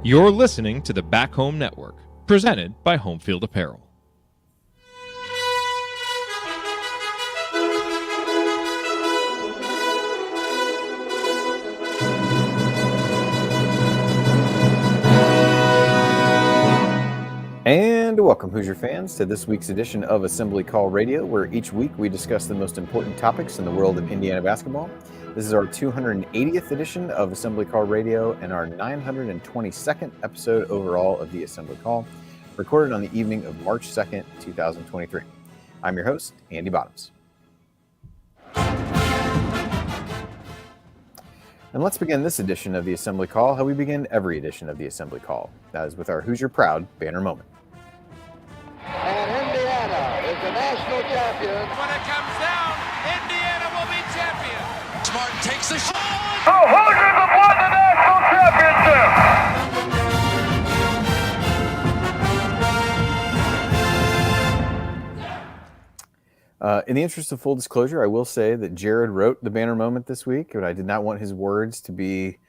You're listening to the Back Home Network, presented by Homefield Apparel. And welcome, Hoosier fans, to this week's edition of Assembly Call Radio, where each week we discuss the most important topics in the world of Indiana basketball. This is our 280th edition of Assembly Call Radio and our 922nd episode overall of the Assembly Call, recorded on the evening of March 2nd, 2023. I'm your host, Andy Bottoms. And let's begin this edition of the Assembly Call how we begin every edition of the Assembly Call. That is with our Hoosier Proud banner moment. And Indiana is the national champion. When it comes down, Indiana will be champion. Smart takes the shot. The Hoosiers have won the national championship. In the interest of full disclosure, I will say that Jared wrote the banner moment this week, but I did not want his words to be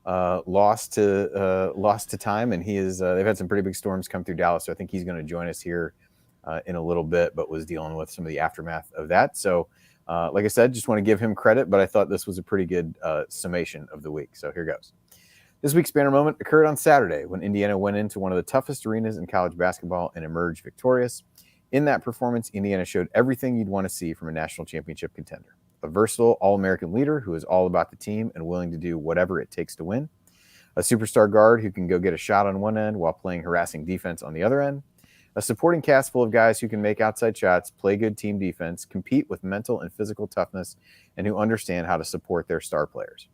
lost to time. And he is they've had some pretty big storms come through Dallas, so I think he's going to join us here in a little bit, but was dealing with some of the aftermath of that. So, like I said, just want to give him credit, but I thought this was a pretty good summation of the week. So here goes. This week's banner moment occurred on Saturday when Indiana went into one of the toughest arenas in college basketball and emerged victorious. In that performance, Indiana showed everything you'd want to see from a national championship contender. A versatile All-American leader who is all about the team and willing to do whatever it takes to win. A superstar guard who can go get a shot on one end while playing harassing defense on the other end. A supporting cast full of guys who can make outside shots, play good team defense, compete with mental and physical toughness, and who understand how to support their star players.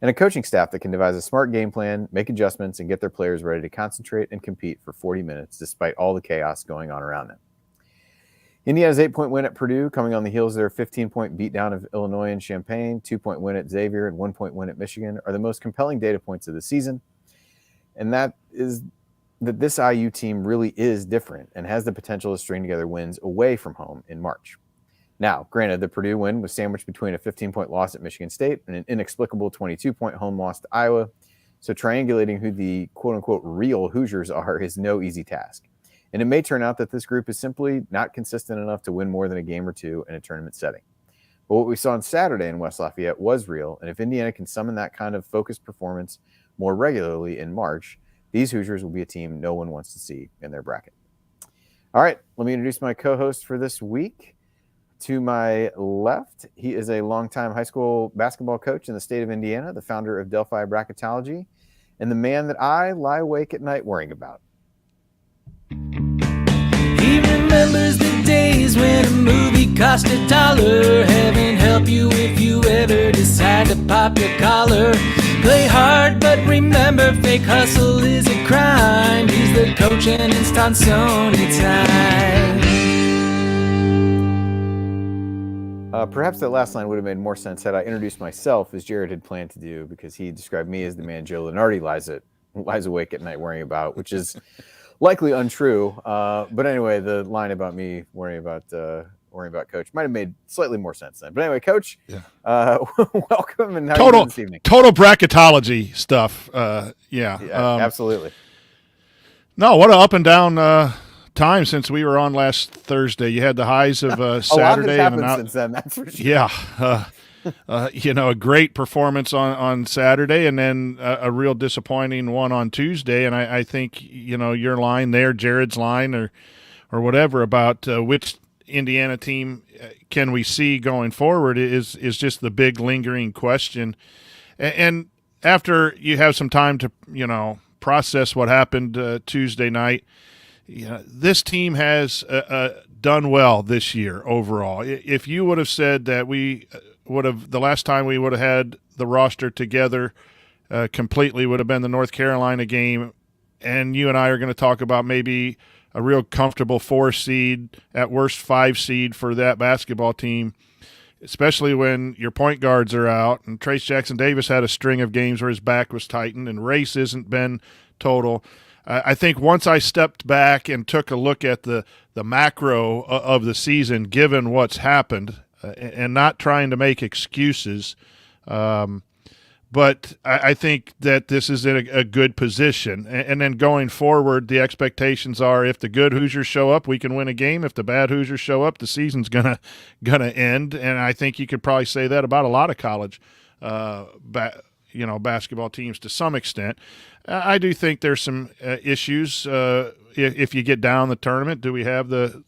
And a coaching staff that can devise a smart game plan, make adjustments, and get their players ready to concentrate and compete for 40 minutes despite all the chaos going on around them. Indiana's 8-point win at Purdue, coming on the heels of their 15-point beatdown of Illinois and Champaign, 2-point win at Xavier, and 1-point win at Michigan, are the most compelling data points of the season. And that is that this IU team really is different and has the potential to string together wins away from home in March. Now, granted, the Purdue win was sandwiched between a 15-point loss at Michigan State and an inexplicable 22-point home loss to Iowa, so triangulating who the quote-unquote real Hoosiers are is no easy task. And it may turn out that this group is simply not consistent enough to win more than a game or two in a tournament setting. But what we saw on Saturday in West Lafayette was real, and if Indiana can summon that kind of focused performance more regularly in March, these Hoosiers will be a team no one wants to see in their bracket. All right, let me introduce my co-host for this week. To my left, he is a longtime high school basketball coach in the state of Indiana, the founder of Delphi Bracketology, and the man that I lie awake at night worrying about. He remembers the days when a movie cost $1. Heaven help you if you ever decide to pop your collar. Play hard, but remember, fake hustle is a crime. He's the coach and it's Tonsoni time. Perhaps that last line would have made more sense had I introduced myself as Jared had planned to do, because he described me as the man Joe Lunardi lies awake at night worrying about, which is likely untrue. But anyway, the line about me worrying about Coach might have made slightly more sense then. But anyway, Coach, welcome, and how are you doing this evening? Total bracketology stuff. Absolutely. No, what an up and down time since we were on last Thursday. You had the highs of Saturday. A lot has happened since then, that's for sure. Yeah. A great performance on Saturday, and then a real disappointing one on Tuesday. And I think, your line there, Jared's line or whatever about which Indiana team can we see going forward is just the big lingering question. And after you have some time to, process what happened Tuesday night, this team has done well this year overall. If you would have said that the last time we would have had the roster together completely would have been the North Carolina game, and you and I are going to talk about maybe a real comfortable 4 seed, at worst 5 seed for that basketball team, especially when your point guards are out. And Trayce Jackson-Davis had a string of games where his back was tightened, and Race hasn't been total. I think once I stepped back and took a look at the macro of the season, given what's happened, and not trying to make excuses, But I think that this is in a good position. And then going forward, the expectations are if the good Hoosiers show up, we can win a game. If the bad Hoosiers show up, the season's gonna end. And I think you could probably say that about a lot of college basketball teams to some extent. I do think there's some issues if you get down the tournament. Do we have the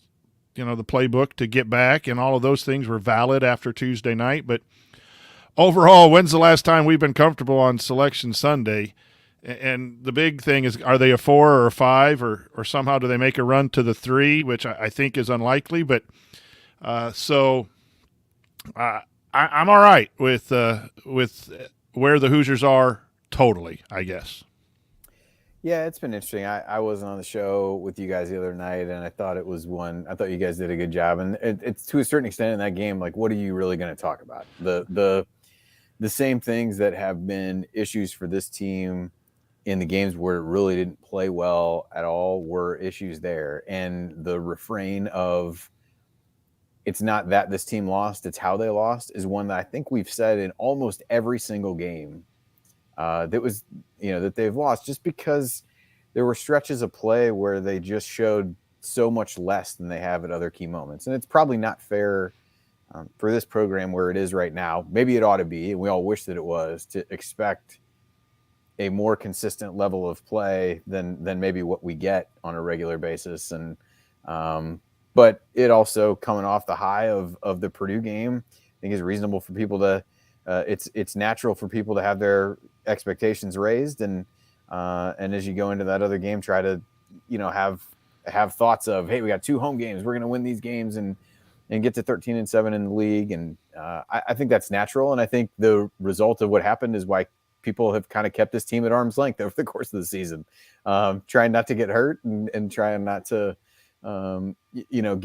playbook to get back? And all of those things were valid after Tuesday night. But overall, when's the last time we've been comfortable on Selection Sunday? And the big thing is, are they a 4 or a 5, or somehow do they make a run to the 3, which I think is unlikely. But I'm all right with where the Hoosiers are totally, I guess. Yeah, it's been interesting. I wasn't on the show with you guys the other night, and I thought you guys did a good job. And it's to a certain extent in that game, like, what are you really going to talk about? The same things that have been issues for this team in the games where it really didn't play well at all were issues there. And the refrain of it's not that this team lost, it's how they lost is one that I think we've said in almost every single game that they've lost, just because there were stretches of play where they just showed so much less than they have at other key moments. And it's probably not fair for this program where it is right now. Maybe it ought to be, and we all wish that it was, to expect a more consistent level of play than maybe what we get on a regular basis. And but it also, coming off the high of the Purdue game, I think is reasonable for people to it's natural for people to have their expectations raised, and as you go into that other game, try to have thoughts of, hey, we got 2 home games, we're going to win these games and get to 13-7 in the league. And I think that's natural. And I think the result of what happened is why people have kind of kept this team at arm's length over the course of the season, trying not to get hurt and trying not to,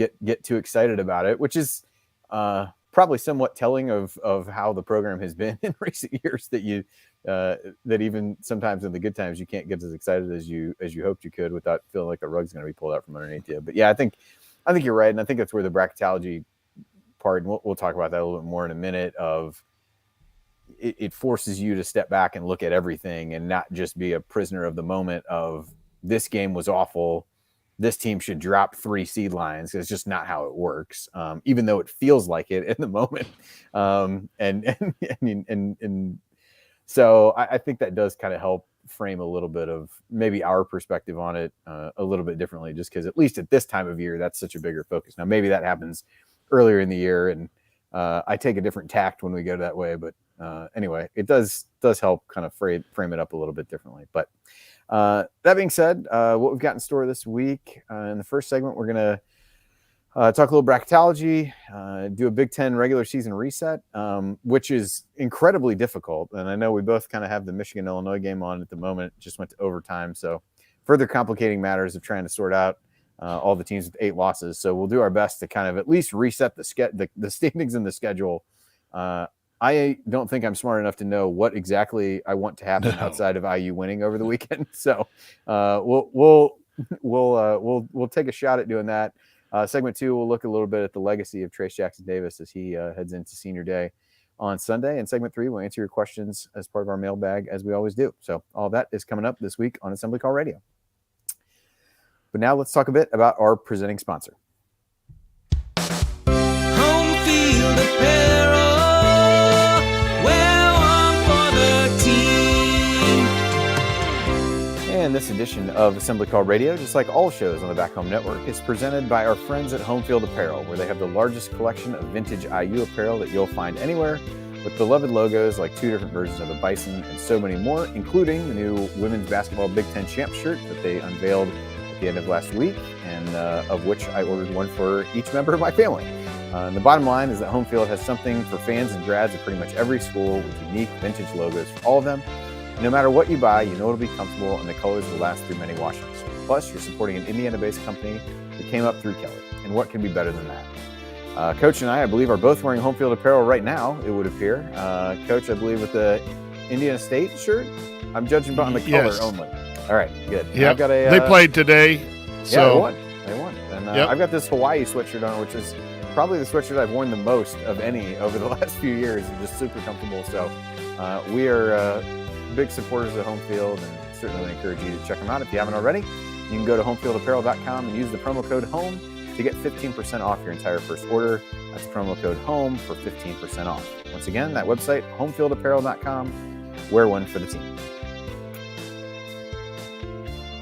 get too excited about it, which is probably somewhat telling of how the program has been in recent years, that even sometimes in the good times, you can't get as excited as you hoped you could without feeling like the rug's going to be pulled out from underneath you. But yeah, I think you're right. And I think that's where the bracketology part, and we'll talk about that a little bit more in a minute, of it forces you to step back and look at everything and not just be a prisoner of the moment of this game was awful, this team should drop 3 seed lines. It's just not how it works, even though it feels like it in the moment. And so I think that does kind of help frame a little bit of maybe our perspective on it a little bit differently, just because at least at this time of year, that's such a bigger focus. Now, maybe that happens earlier in the year, and I take a different tact when we go that way. But anyway, it does help kind of frame it up a little bit differently. But that being said, what we've got in store this week, in the first segment, we're going to talk a little bracketology, do a Big Ten regular season reset, which is incredibly difficult. And I know we both kind of have the Michigan-Illinois game on at the moment. It just went to overtime. So further complicating matters of trying to sort out all the teams with 8 losses. So we'll do our best to kind of at least reset the standings in the schedule. I don't think I'm smart enough to know what exactly I want to happen outside of IU winning over the weekend. So we'll take a shot at doing that. Segment 2, we'll look a little bit at the legacy of Trayce Jackson-Davis as he heads into senior day on Sunday. And segment 3, we'll answer your questions as part of our mailbag, as we always do. So all that is coming up this week on Assembly Call Radio. But now let's talk a bit about our presenting sponsor. Home field apparel. Wear one for the team. And this edition of Assembly Call Radio, just like all shows on the Back Home Network, is presented by our friends at Home Field Apparel, where they have the largest collection of vintage IU apparel that you'll find anywhere, with beloved logos like 2 different versions of the Bison and so many more, including the new women's basketball Big Ten champ shirt that they unveiled at the end of last week, and of which I ordered one for each member of my family. And the bottom line is that Home Field has something for fans and grads of pretty much every school, with unique vintage logos for all of them. And no matter what you buy, you know it'll be comfortable and the colors will last through many washings. Plus, you're supporting an Indiana-based company that came up through Kelly. And what can be better than that? Coach and I believe, are both wearing Home Field apparel right now, it would appear. Coach, I believe, with the Indiana State shirt. I'm judging on the color only. All right, good. Yeah, I've got a. They played today. Yeah, they won. And I've got this Hawaii sweatshirt on, which is probably the sweatshirt I've worn the most of any over the last few years. It's just super comfortable. So We are big supporters of Home Field and certainly encourage you to check them out. If you haven't already, you can go to homefieldapparel.com and use the promo code HOME to get 15% off your entire first order. That's promo code HOME for 15% off. Once again, that website, homefieldapparel.com. Wear one for the team.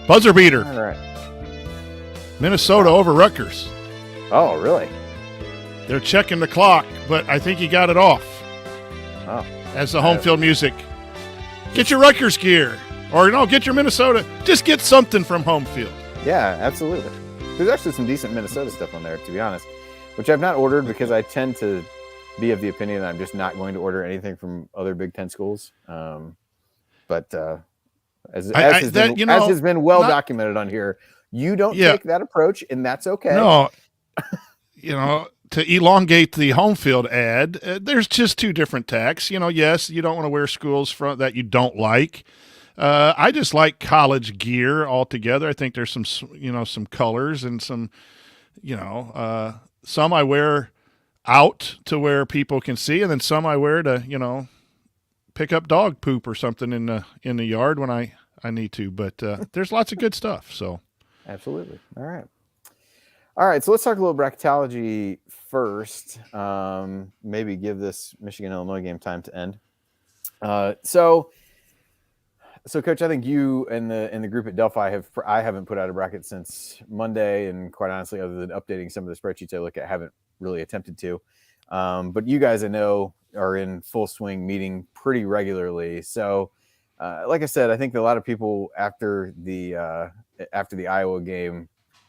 Buzzer beater. All right. Minnesota over Rutgers. Oh, really? They're checking the clock, but I think he got it off. Oh. As the home field music. Get your Rutgers gear. Or, no, get your Minnesota. Just get something from home field. Yeah, absolutely. There's actually some decent Minnesota stuff on there, to be honest, which I've not ordered because I tend to be of the opinion that I'm just not going to order anything from other Big Ten schools. But as has been well documented on here, you don't take that approach, and that's okay. No, to elongate the home field ad, there's just two different tacks. Yes, you don't want to wear schools that you don't like. I just like college gear altogether. I think there's some colors and some I wear out to where people can see, and then some I wear to, pick up dog poop or something in the yard when I need to. But there's lots of good stuff. So absolutely. All right. So let's talk a little bracketology first. Maybe give this Michigan-Illinois game time to end. So, Coach, I think you and the group at Delphi I haven't put out a bracket since Monday, and quite honestly, other than updating some of the spreadsheets I look at, haven't really attempted to. But you guys, I know, are in full swing, meeting pretty regularly. So, like I said, I think a lot of people after the Iowa game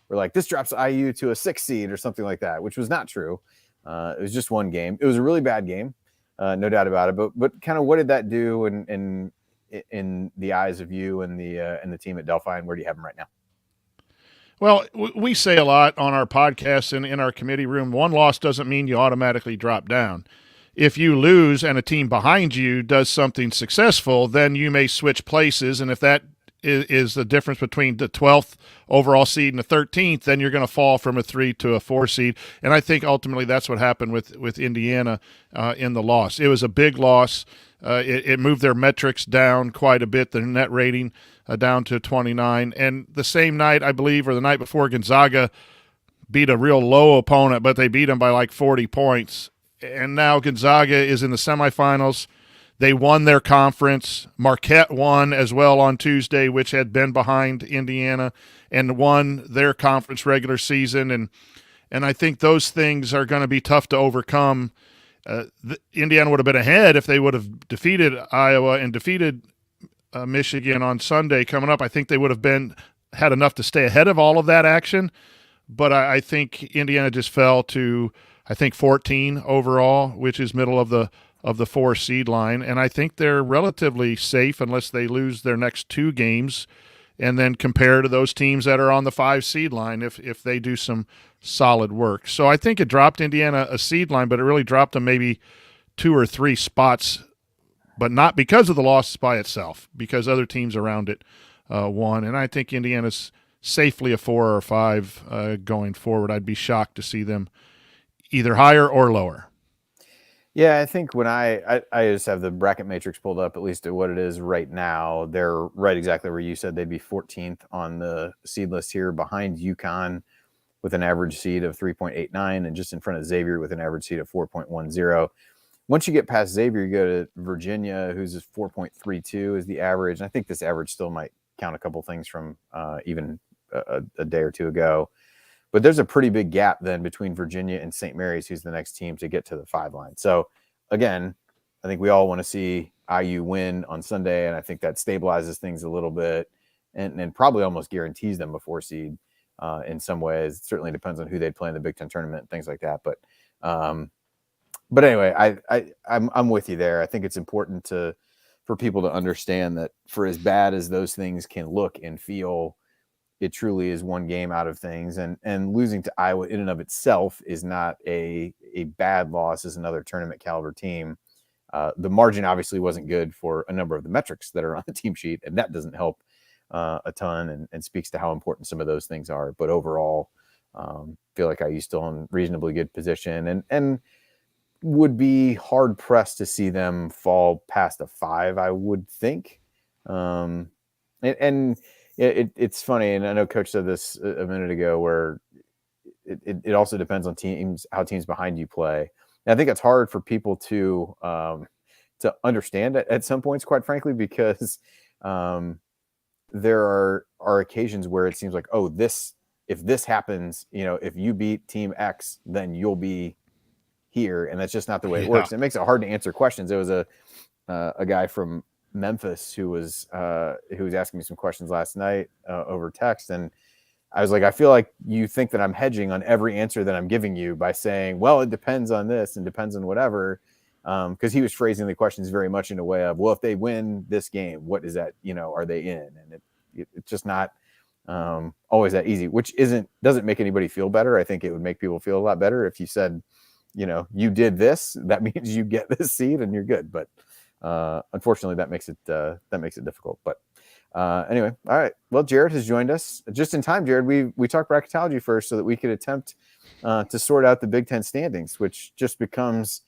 were like, "This drops IU to a 6 seed" or something like that, which was not true. It was just one game. It was a really bad game, no doubt about it. But kind of what did that do in the eyes of you and the team at Delphi, and where do you have them right now? Well, we say a lot on our podcast and in our committee room, one loss doesn't mean you automatically drop down. If you lose and a team behind you does something successful, then you may switch places, and if that is the difference between the 12th overall seed and the 13th, then you're going to fall from a 3 to a 4 seed. And I think ultimately that's what happened with Indiana in the loss. It was a big loss. It moved their metrics down quite a bit, their net rating down to 29. And the same night, I believe, or the night before, Gonzaga beat a real low opponent, but they beat them by like 40 points. And now Gonzaga is in the semifinals. They won their conference. Marquette won as well on Tuesday, which had been behind Indiana, and won their conference regular season. And I think those things are going to be tough to overcome. Indiana would have been ahead if they would have defeated Iowa and defeated Michigan on Sunday coming up. I think they would have had enough to stay ahead of all of that action. But I think Indiana just fell to, 14 overall, which is middle of the 4 seed line. And I think they're relatively safe unless they lose their next 2 games, and then compare to those teams that are on the 5 seed line if they do some solid work. So I think it dropped Indiana a seed line, but it really dropped them maybe 2 or 3 spots, but not because of the loss by itself, because other teams around it won. And I think Indiana's safely a 4 or 5 going forward. I'd be shocked to see them either higher or lower. Yeah, I think when I just have the bracket matrix pulled up, at least at what it is right now, they're right exactly where you said they'd be 14th on the seed list here, behind UConn with an average seed of 3.89 and just in front of Xavier with an average seed of 4.10. Once you get past Xavier, you go to Virginia, who's 4.32 is the average. And I think this average still might count a couple things from even a day or two ago. But there's a pretty big gap then between Virginia and St. Mary's, who's the next team to get to the 5 line. So, again, I think we all want to see IU win on Sunday, and I think that stabilizes things a little bit and probably almost guarantees them a 4 seed in some ways. It certainly depends on who they play in the Big Ten tournament and things like that. But anyway, I'm with you there. I think it's important for people to understand that for as bad as those things can look and feel, it truly is one game out of things, and losing to Iowa in and of itself is not a bad loss as another tournament caliber team. The margin obviously wasn't good for a number of the metrics that are on the team sheet, and that doesn't help a ton and speaks to how important some of those things are. But overall, feel like IU's still in reasonably good position. And would be hard pressed to see them fall past a 5, I would think. It's funny, and I know Coach said this a minute ago, where it also depends on teams, how teams behind you play. And I think it's hard for people to understand at some points, quite frankly, because there are occasions where it seems like, oh, if this happens, if you beat Team X, then you'll be here, and that's just not the way it works. It makes it hard to answer questions. There was a guy from Memphis who was asking me some questions last night over text, and I was like, I feel like you think that I'm hedging on every answer that I'm giving you by saying, well, it depends on this and depends on whatever, because he was phrasing the questions very much in a way of, well, if they win this game, what is that, are they in? And it's just not always that easy, which doesn't make anybody feel better. I think it would make people feel a lot better if you said, you did this, that means you get this seed and you're good. But unfortunately, that makes it difficult. But anyway, all right. Well, Jared has joined us just in time. Jared, we talked bracketology first so that we could attempt to sort out the Big Ten standings, which just becomes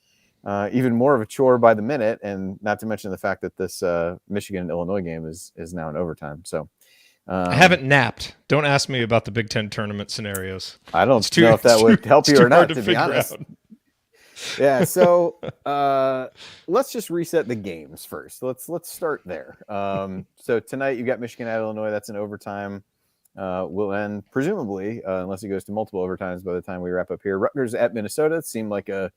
even more of a chore by the minute, and not to mention the fact that this Michigan and Illinois game is now in overtime. So I haven't napped. Don't ask me about the Big Ten tournament scenarios. I don't know if that would help you or not, to be honest. Out. Yeah, so let's just reset the games first. Let's start there. So tonight you got Michigan at Illinois. That's in overtime. Will end presumably, unless it goes to multiple overtimes by the time we wrap up here. Rutgers at Minnesota. It seemed like a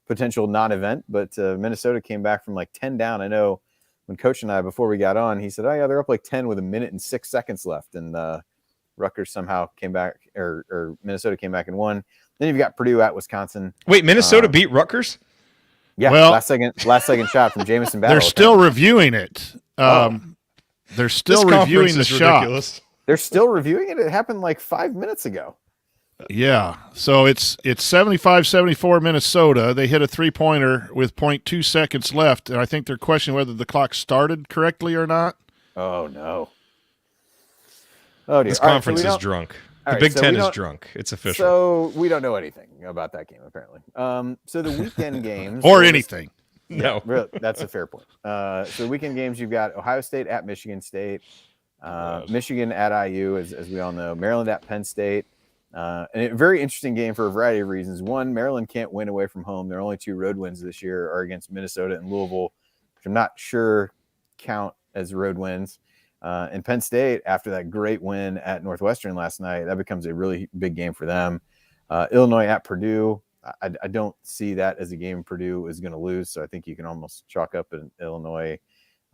potential non-event, but Minnesota came back from like 10 down. I know when Coach and I, before we got on, he said, oh yeah, they're up like 10 with 1 minute and 6 seconds left, and Rutgers somehow came back, or Minnesota came back and won. Then you've got Purdue at Wisconsin. Wait, Minnesota beat Rutgers? Yeah, well, last second shot from Jamison Battle. They're still reviewing it. They're still reviewing the shot. Ridiculous. They're still reviewing it? It happened like 5 minutes ago. Yeah, so it's 75-74 Minnesota. They hit a three-pointer with 0.2 seconds left, and I think they're questioning whether the clock started correctly or not. Oh, no. Oh, dear. This conference is drunk. The Big Ten is drunk. It's official. So we don't know anything about that game, apparently. So the weekend games. Or anything. No. Really, that's a fair point. So the weekend games, you've got Ohio State at Michigan State, Michigan at IU, as we all know, Maryland at Penn State. And a very interesting game for a variety of reasons. One, Maryland can't win away from home. Their only 2 road wins this year are against Minnesota and Louisville, which I'm not sure count as road wins. And Penn State, after that great win at Northwestern last night, that becomes a really big game for them. Illinois at Purdue, I don't see that as a game Purdue is going to lose, so I think you can almost chalk up an Illinois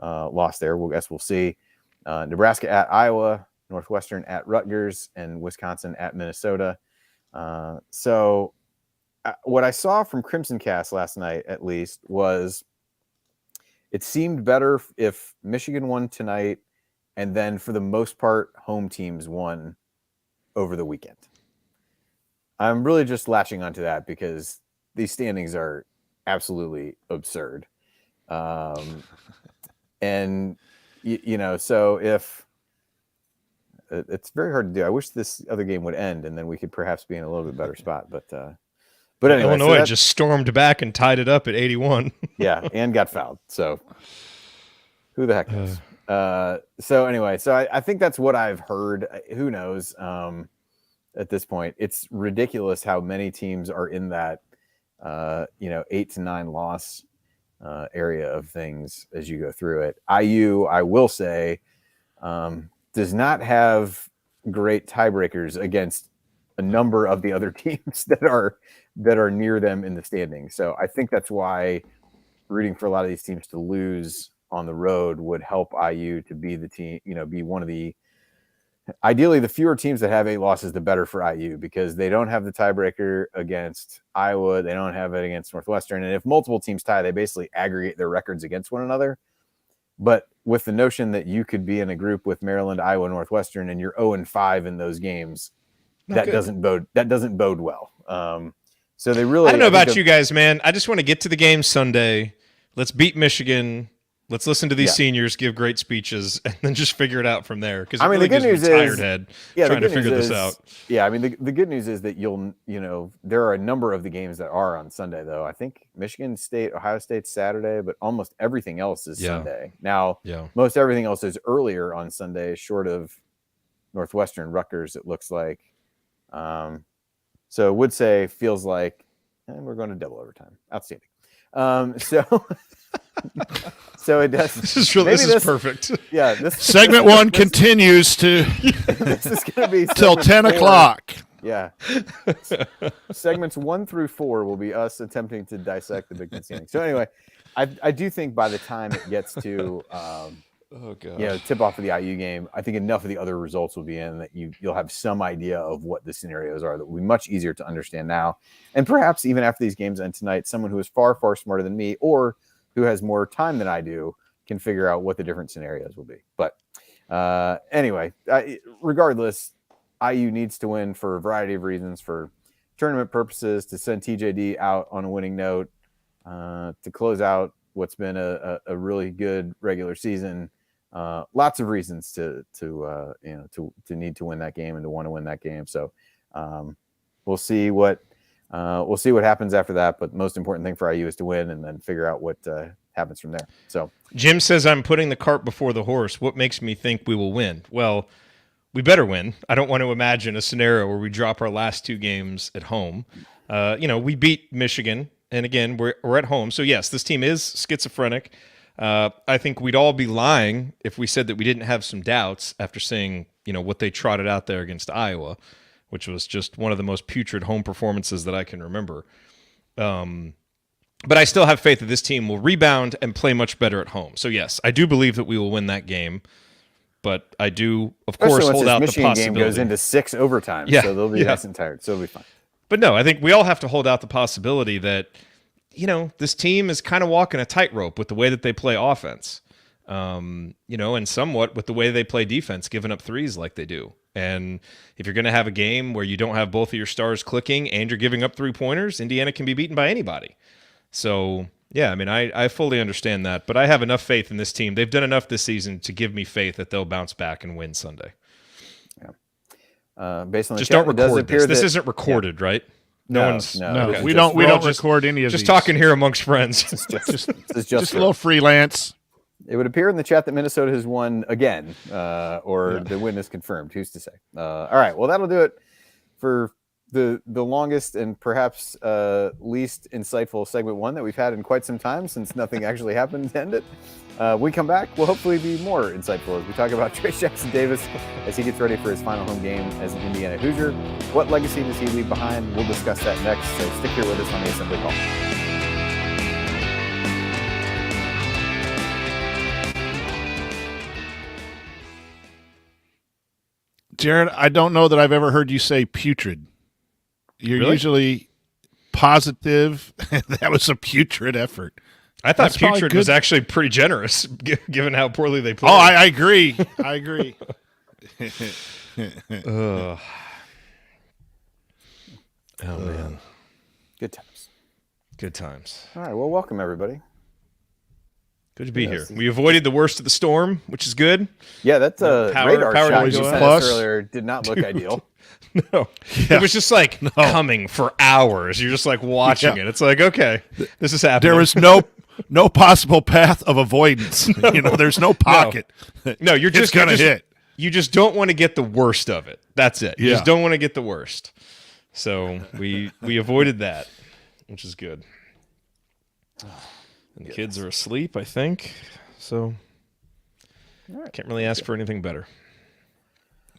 loss there. We'll see. Nebraska at Iowa, Northwestern at Rutgers, and Wisconsin at Minnesota. So what I saw from Crimson Cast last night, at least, was it seemed better if Michigan won tonight, and then for the most part, home teams won over the weekend. I'm really just latching onto that because these standings are absolutely absurd. And, so if it's very hard to do. I wish this other game would end, and then we could perhaps be in a little bit better spot. But anyway, Illinois just stormed back and tied it up at 81. Yeah, and got fouled. So who the heck knows? So anyway, I think that's what I've heard. Who knows? At this point, it's ridiculous how many teams are in that 8 to 9 loss area of things as you go through it. IU, I will say, does not have great tiebreakers against a number of the other teams that are near them in the standings. So I think that's why rooting for a lot of these teams to lose on the road would help IU to be the team, be one of the, ideally the fewer teams that have 8 losses, the better for IU, because they don't have the tiebreaker against Iowa. They don't have it against Northwestern. And if multiple teams tie, they basically aggregate their records against one another. But with the notion that you could be in a group with Maryland, Iowa, Northwestern, and you're 0-5 in those games, that doesn't bode well. So they really, I don't know about you guys, man. I just want to get to the game Sunday. Let's beat Michigan. Let's listen to these Yeah. seniors give great speeches and then just figure it out from there. Because I mean, really the good gives news me a is- tired head Yeah, trying the to good figure news this is, out. Yeah, I mean, the good news is that there are a number of the games that are on Sunday, though. I think Michigan State, Ohio State's Saturday, but almost everything else is Yeah. Sunday. Now, Yeah. most everything else is earlier on Sunday, short of Northwestern Rutgers, it looks like. So would say feels like we're going to double overtime. Outstanding. So it does. This is perfect. Yeah, this Segment one continues to this is going to be till segment 10 4. o'clock. Yeah. Segments 1 through 4 will be us attempting to dissect the Big Ten standings. So anyway, I do think by the time it gets to tip off of the IU game, I think enough of the other results will be in that you'll have some idea of what the scenarios are that will be much easier to understand now. And perhaps even after these games end tonight, someone who is far, far smarter than me or who has more time than I do can figure out what the different scenarios will be. But anyway, regardless, IU needs to win for a variety of reasons, for tournament purposes, to send TJD out on a winning note, to close out what's been a really good regular season. Lots of reasons to need to win that game and to want to win that game. So we'll see what happens after that. But the most important thing for IU is to win and then figure out what happens from there. So Jim says I'm putting the cart before the horse. What makes me think we will win? Well, we better win. I don't want to imagine a scenario where we drop our last 2 games at home. We beat Michigan, and again, we're at home. So yes, this team is schizophrenic. I think we'd all be lying if we said that we didn't have some doubts after seeing, what they trotted out there against Iowa, which was just one of the most putrid home performances that I can remember. But I still have faith that this team will rebound and play much better at home. So yes, I do believe that we will win that game. But I do, of course, hold out the Michigan possibility. game goes into 6 overtime, so they'll be nice and tired. So it'll be fine. But no, I think we all have to hold out the possibility that, this team is kind of walking a tightrope with the way that they play offense, and somewhat with the way they play defense, giving up threes like they do. And if you're going to have a game where you don't have both of your stars clicking and you're giving up 3-pointers, Indiana can be beaten by anybody. So, yeah, I mean, I fully understand that, but I have enough faith in this team. They've done enough this season to give me faith that they'll bounce back and win Sunday. Yeah. Based on the just chat, don't it does record appear this. This that- isn't recorded, right? No, Okay. we don't just record any of just these. talking here amongst friends. Just a little freelance. It would appear in the chat that Minnesota has won again, or the win is confirmed. Who's to say? All right. Well, that'll do it for the longest and perhaps least insightful segment 1 that we've had in quite some time, since nothing actually happened to end it. We come back, we'll hopefully be more insightful as we talk about Trayce Jackson-Davis as he gets ready for his final home game as an Indiana Hoosier. What legacy does he leave behind? We'll discuss that next, so stick here with us on the Assembly Call. Jared, I don't know that I've ever heard you say putrid. You're Really? usually positive. That was a putrid effort. I thought That's probably putrid good. was actually pretty generous, given how poorly they played. Oh, I agree. I agree. Ugh. Oh, man. Good times. Good times. All right. Well, welcome, everybody. Good to be Yes. here. We avoided the worst of the storm, which is good. Yeah, that's a Power- radar power shot to you go sent out. us Plus- earlier did not look ideal. No. It was just like coming for hours. You're just like watching Yeah. it. It's like, okay, this is happening. There was no possible path of avoidance. There's no pocket. No, you're It's just gonna you're just- hit. You just don't want to get the worst of it. That's it. You Yeah. just don't want to get the worst. So we avoided that, which is good. And the kids are asleep, I think. So can't really ask for anything better.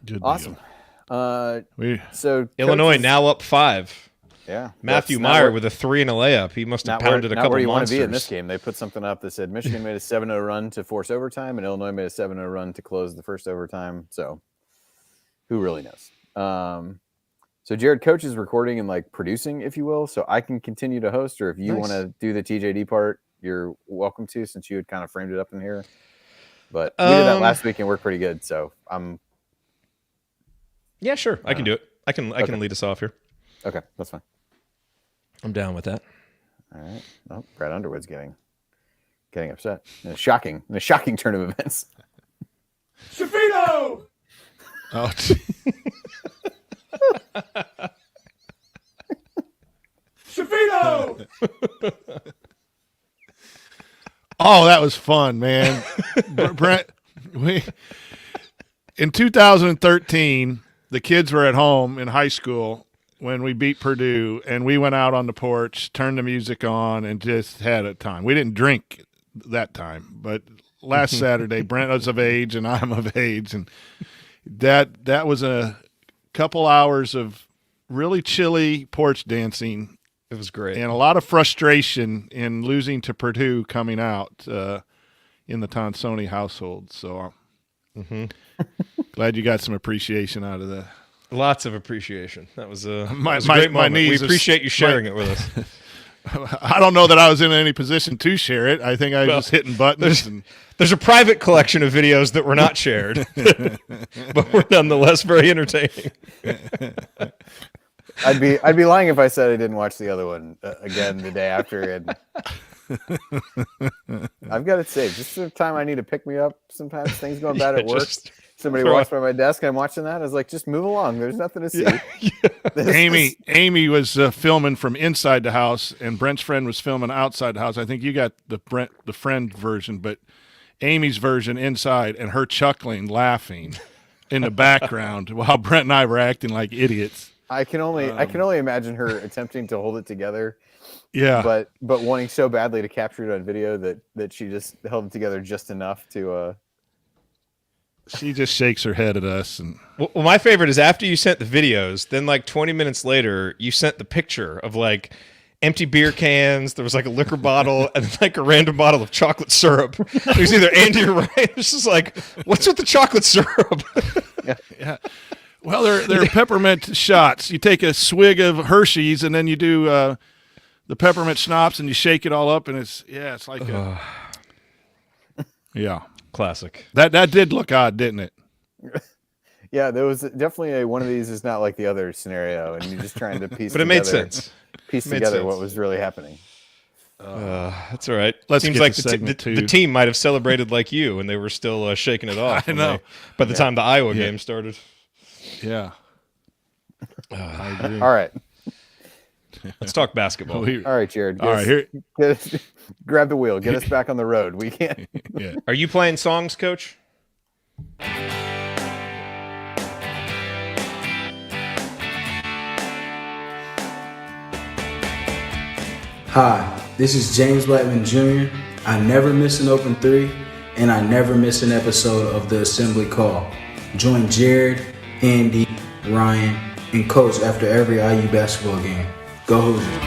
Good Awesome. deal. So Illinois coaches- now up 5. Yeah, Matthew that's not Meyer where- with a 3 and a layup. He must have not pounded where, a not couple where you want monsters. to be in this game. They put something up that said Michigan made a 7-0 run to force overtime, and Illinois made a 7-0 run to close the first overtime. So who really knows? So Jared, coach is recording and like producing, if you will. So I can continue to host, or if you want to do the TJD part, you're welcome to, since you had kind of framed it up in here. But we did that last week and worked pretty good. So I'm. Yeah, sure. I can do it. I can lead us off here. Okay, that's fine. I'm down with that. All right. Oh, Brad Underwood's getting getting upset in a shocking turn of events. Shafino! Oh, Shafino! oh, that was fun, man. Brent, in 2013, the kids were at home in high school when we beat Purdue, and we went out on the porch, turned the music on, and just had a time. We didn't drink that time, but last Saturday, Brent was of age and I'm of age, and that was a couple hours of really chilly porch dancing. It was great. And a lot of frustration in losing to Purdue coming out in the Tonsoni household. So glad you got some appreciation out of that. Lots of appreciation. That was a great my moment. We knees appreciate you sharing it with us. I don't know that I was in any position to share it. I think I was just hitting buttons. There's a private collection of videos that were not shared, but were nonetheless very entertaining. I'd be lying if I said I didn't watch the other one again the day after. And I've got it saved. Just the time I need to pick me up. Sometimes things going bad at work. Somebody walks by my desk and I'm watching that. I was like, just move along. There's nothing to see. Amy was filming from inside the house, and Brent's friend was filming outside the house. I think you got the friend version, but Amy's version inside, and her chuckling, laughing in the background while Brent and I were acting like idiots. I can only imagine her attempting to hold it together. Yeah. But wanting so badly to capture it on video that she just held it together just enough to She just shakes her head at us. And well, my favorite is after you sent the videos, then like 20 minutes later, you sent the picture of like empty beer cans. There was like a liquor bottle and like a random bottle of chocolate syrup. It was either Andy or Ryan. It's just like, what's with the chocolate syrup? yeah. Well, they're peppermint shots. You take a swig of Hershey's and then you do the peppermint schnapps and you shake it all up, and it's like yeah. Classic. That did look odd, didn't it? Yeah, there was definitely one of these is not like the other scenario, and you're just trying to piece. But it made sense. Piece together what was really happening. That's all right. Let's Seems get like to the segment two. the team might have celebrated like you, and they were still shaking it off. I know. By the time the Iowa game started. Yeah. I agree. All right. Let's talk basketball. All right, Jared. All right, here. Grab the wheel. Get us back on the road. We can't. Yeah. Are you playing songs, Coach? Hi, this is James Blackman Jr. I never miss an open three, and I never miss an episode of the Assembly Call. Join Jared, Andy, Ryan, and Coach after every IU basketball game. Go Hoosiers.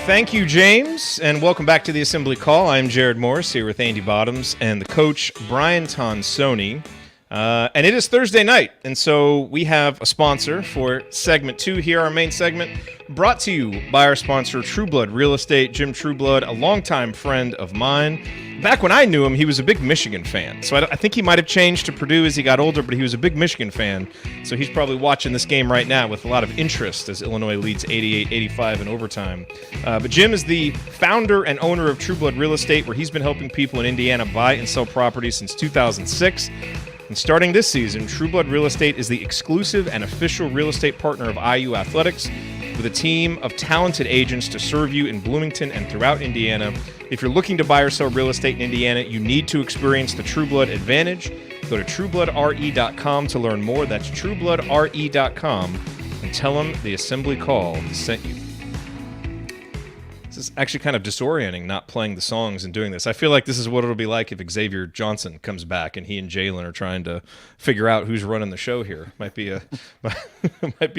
Thank you, James, and welcome back to the Assembly Call. I'm Jared Morris here with Andy Bottoms and the coach, Brian Tonsoni. And it is Thursday night, and so we have a sponsor for segment 2 here, our main segment, brought to you by our sponsor, Trueblood Real Estate. Jim Trueblood, a longtime friend of mine. Back when I knew him, he was a big Michigan fan. So I think he might have changed to Purdue as he got older, but he was a big Michigan fan. So he's probably watching this game right now with a lot of interest as Illinois leads 88-85 in overtime. But Jim is the founder and owner of Trueblood Real Estate, where he's been helping people in Indiana buy and sell property since 2006. And starting this season, Trueblood Real Estate is the exclusive and official real estate partner of IU Athletics, with a team of talented agents to serve you in Bloomington and throughout Indiana. If you're looking to buy or sell real estate in Indiana, you need to experience the Trueblood advantage. Go to truebloodre.com to learn more. That's truebloodre.com, and tell them the Assembly Call sent you. This is actually kind of disorienting, not playing the songs and doing this. I feel like this is what it'll be like if Xavier Johnson comes back and he and Jalen are trying to figure out who's running the show here. Might be a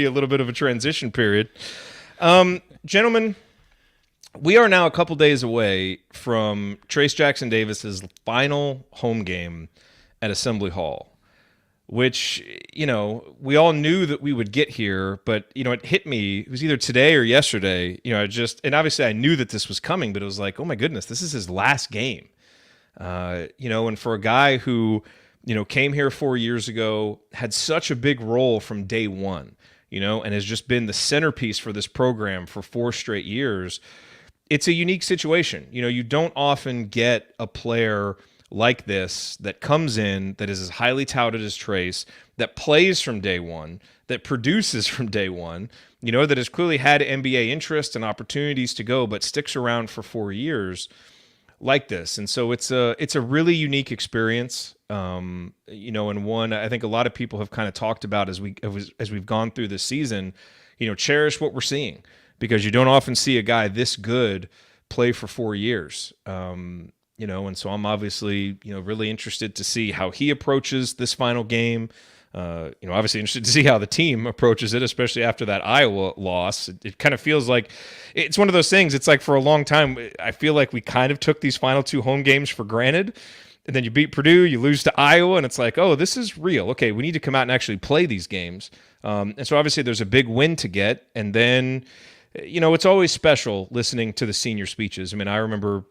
little bit of a transition period. Gentlemen, we are now a couple days away from Trayce Jackson-Davis's final home game at Assembly Hall, which, we all knew that we would get here, but, it hit me. It was either today or yesterday. And obviously I knew that this was coming, but it was like, oh my goodness, this is his last game. And for a guy who, came here 4 years ago, had such a big role from day one, and has just been the centerpiece for this program for 4 straight years. it's a unique situation. You don't often get a player like this that comes in, that is as highly touted as Trayce, that plays from day one, that produces from day one, that has clearly had NBA interest and opportunities to go, but sticks around for 4 years like this. And so it's a really unique experience, and one I think a lot of people have kind of talked about as we've gone through this season. Cherish what we're seeing, because you don't often see a guy this good play for 4 years. And so I'm obviously, really interested to see how he approaches this final game. Obviously interested to see how the team approaches it, especially after that Iowa loss. It kind of feels like it's one of those things. It's like for a long time, I feel like we kind of took these final 2 home games for granted. And then you beat Purdue, you lose to Iowa, and it's like, oh, this is real. Okay, we need to come out and actually play these games. And so obviously there's a big win to get. And then, it's always special listening to the senior speeches. I mean, I remember,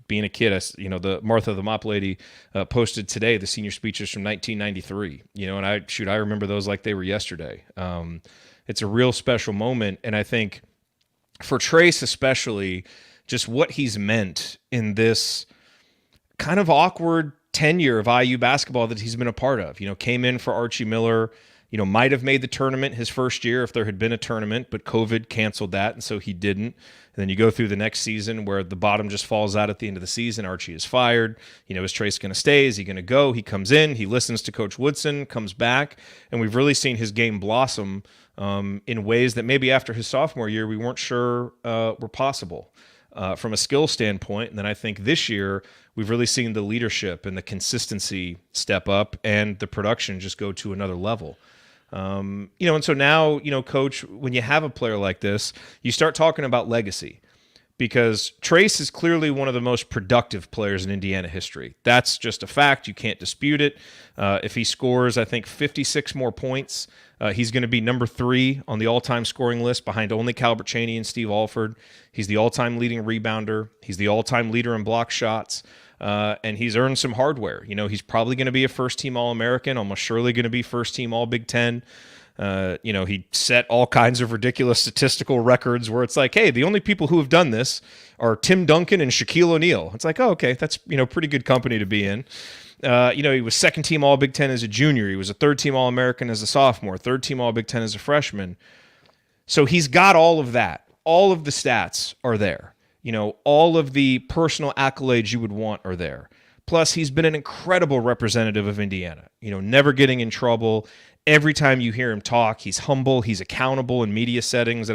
being a kid, the Martha the Mop Lady posted today the senior speeches from 1993, and I remember those like they were yesterday. It's a real special moment. And I think for Trayce especially, just what he's meant in this kind of awkward tenure of IU basketball that he's been a part of. Came in for Archie Miller, might have made the tournament his first year if there had been a tournament, but COVID canceled that, and so he didn't. And then you go through the next season where the bottom just falls out at the end of the season. Archie is fired. Is Trayce going to stay? Is he going to go? He comes in, he listens to Coach Woodson, comes back, and we've really seen his game blossom in ways that maybe after his sophomore year we weren't sure were possible from a skill standpoint. And then I think this year we've really seen the leadership and the consistency step up and the production just go to another level. And so now, Coach, when you have a player like this, you start talking about legacy, because Trayce is clearly one of the most productive players in Indiana history. That's just a fact. You can't dispute it. If he scores, I think 56 more points, he's going to be number 3 on the all-time scoring list behind only Calbert Cheaney and Steve Alford. He's the all-time leading rebounder. He's the all-time leader in block shots. And he's earned some hardware. He's probably going to be a first-team All-American, almost surely going to be first-team All-Big Ten. He set all kinds of ridiculous statistical records where it's like, hey, the only people who have done this are Tim Duncan and Shaquille O'Neal. It's like, oh, okay, that's, pretty good company to be in. He was second-team All-Big Ten as a junior. He was a third-team All-American as a sophomore, third-team All-Big Ten as a freshman. So he's got all of that. All of the stats are there. All of the personal accolades you would want are there. Plus, he's been an incredible representative of Indiana, never getting in trouble. Every time you hear him talk, he's humble, he's accountable in media settings.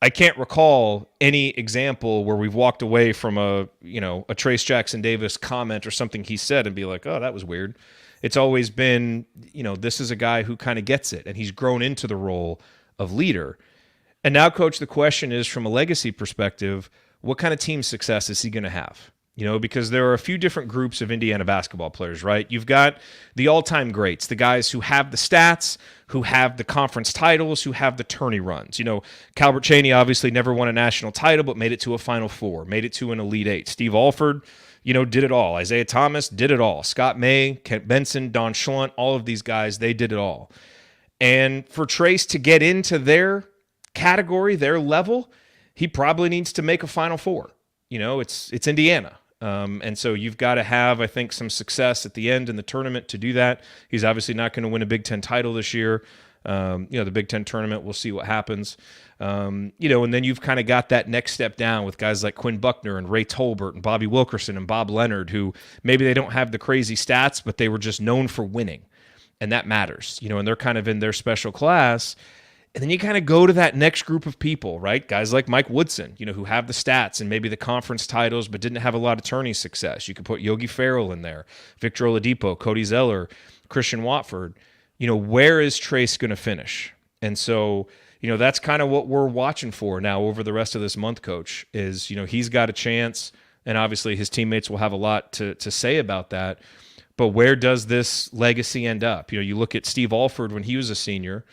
I can't recall any example where we've walked away from a Trayce Jackson-Davis comment or something he said and be like, oh, that was weird. It's always been, this is a guy who kind of gets it, and he's grown into the role of leader. And now, Coach, the question is, from a legacy perspective, what kind of team success is he going to have? Because there are a few different groups of Indiana basketball players, right? You've got the all-time greats, the guys who have the stats, who have the conference titles, who have the tourney runs. Calbert Cheaney obviously never won a national title, but made it to a Final Four, made it to an Elite Eight. Steve Alford, did it all. Isaiah Thomas did it all. Scott May, Kent Benson, Don Schlunt, all of these guys, they did it all. And for Trayce to get into their category, their level, he probably needs to make a Final Four. It's Indiana. And so you've got to have, I think, some success at the end in the tournament to do that. He's obviously not going to win a Big Ten title this year. The Big Ten tournament, we'll see what happens. And then you've kind of got that next step down with guys like Quinn Buckner and Ray Tolbert and Bobby Wilkerson and Bob Leonard, who maybe they don't have the crazy stats, but they were just known for winning. And that matters, and they're kind of in their special class. And then you kind of go to that next group of people, right? Guys like Mike Woodson, who have the stats and maybe the conference titles, but didn't have a lot of tourney success. You could put Yogi Ferrell in there, Victor Oladipo, Cody Zeller, Christian Watford. Where is Trayce going to finish? And so, that's kind of what we're watching for now over the rest of this month, Coach, is, he's got a chance, and obviously his teammates will have a lot to say about that. But where does this legacy end up? You look at Steve Alford when he was a senior,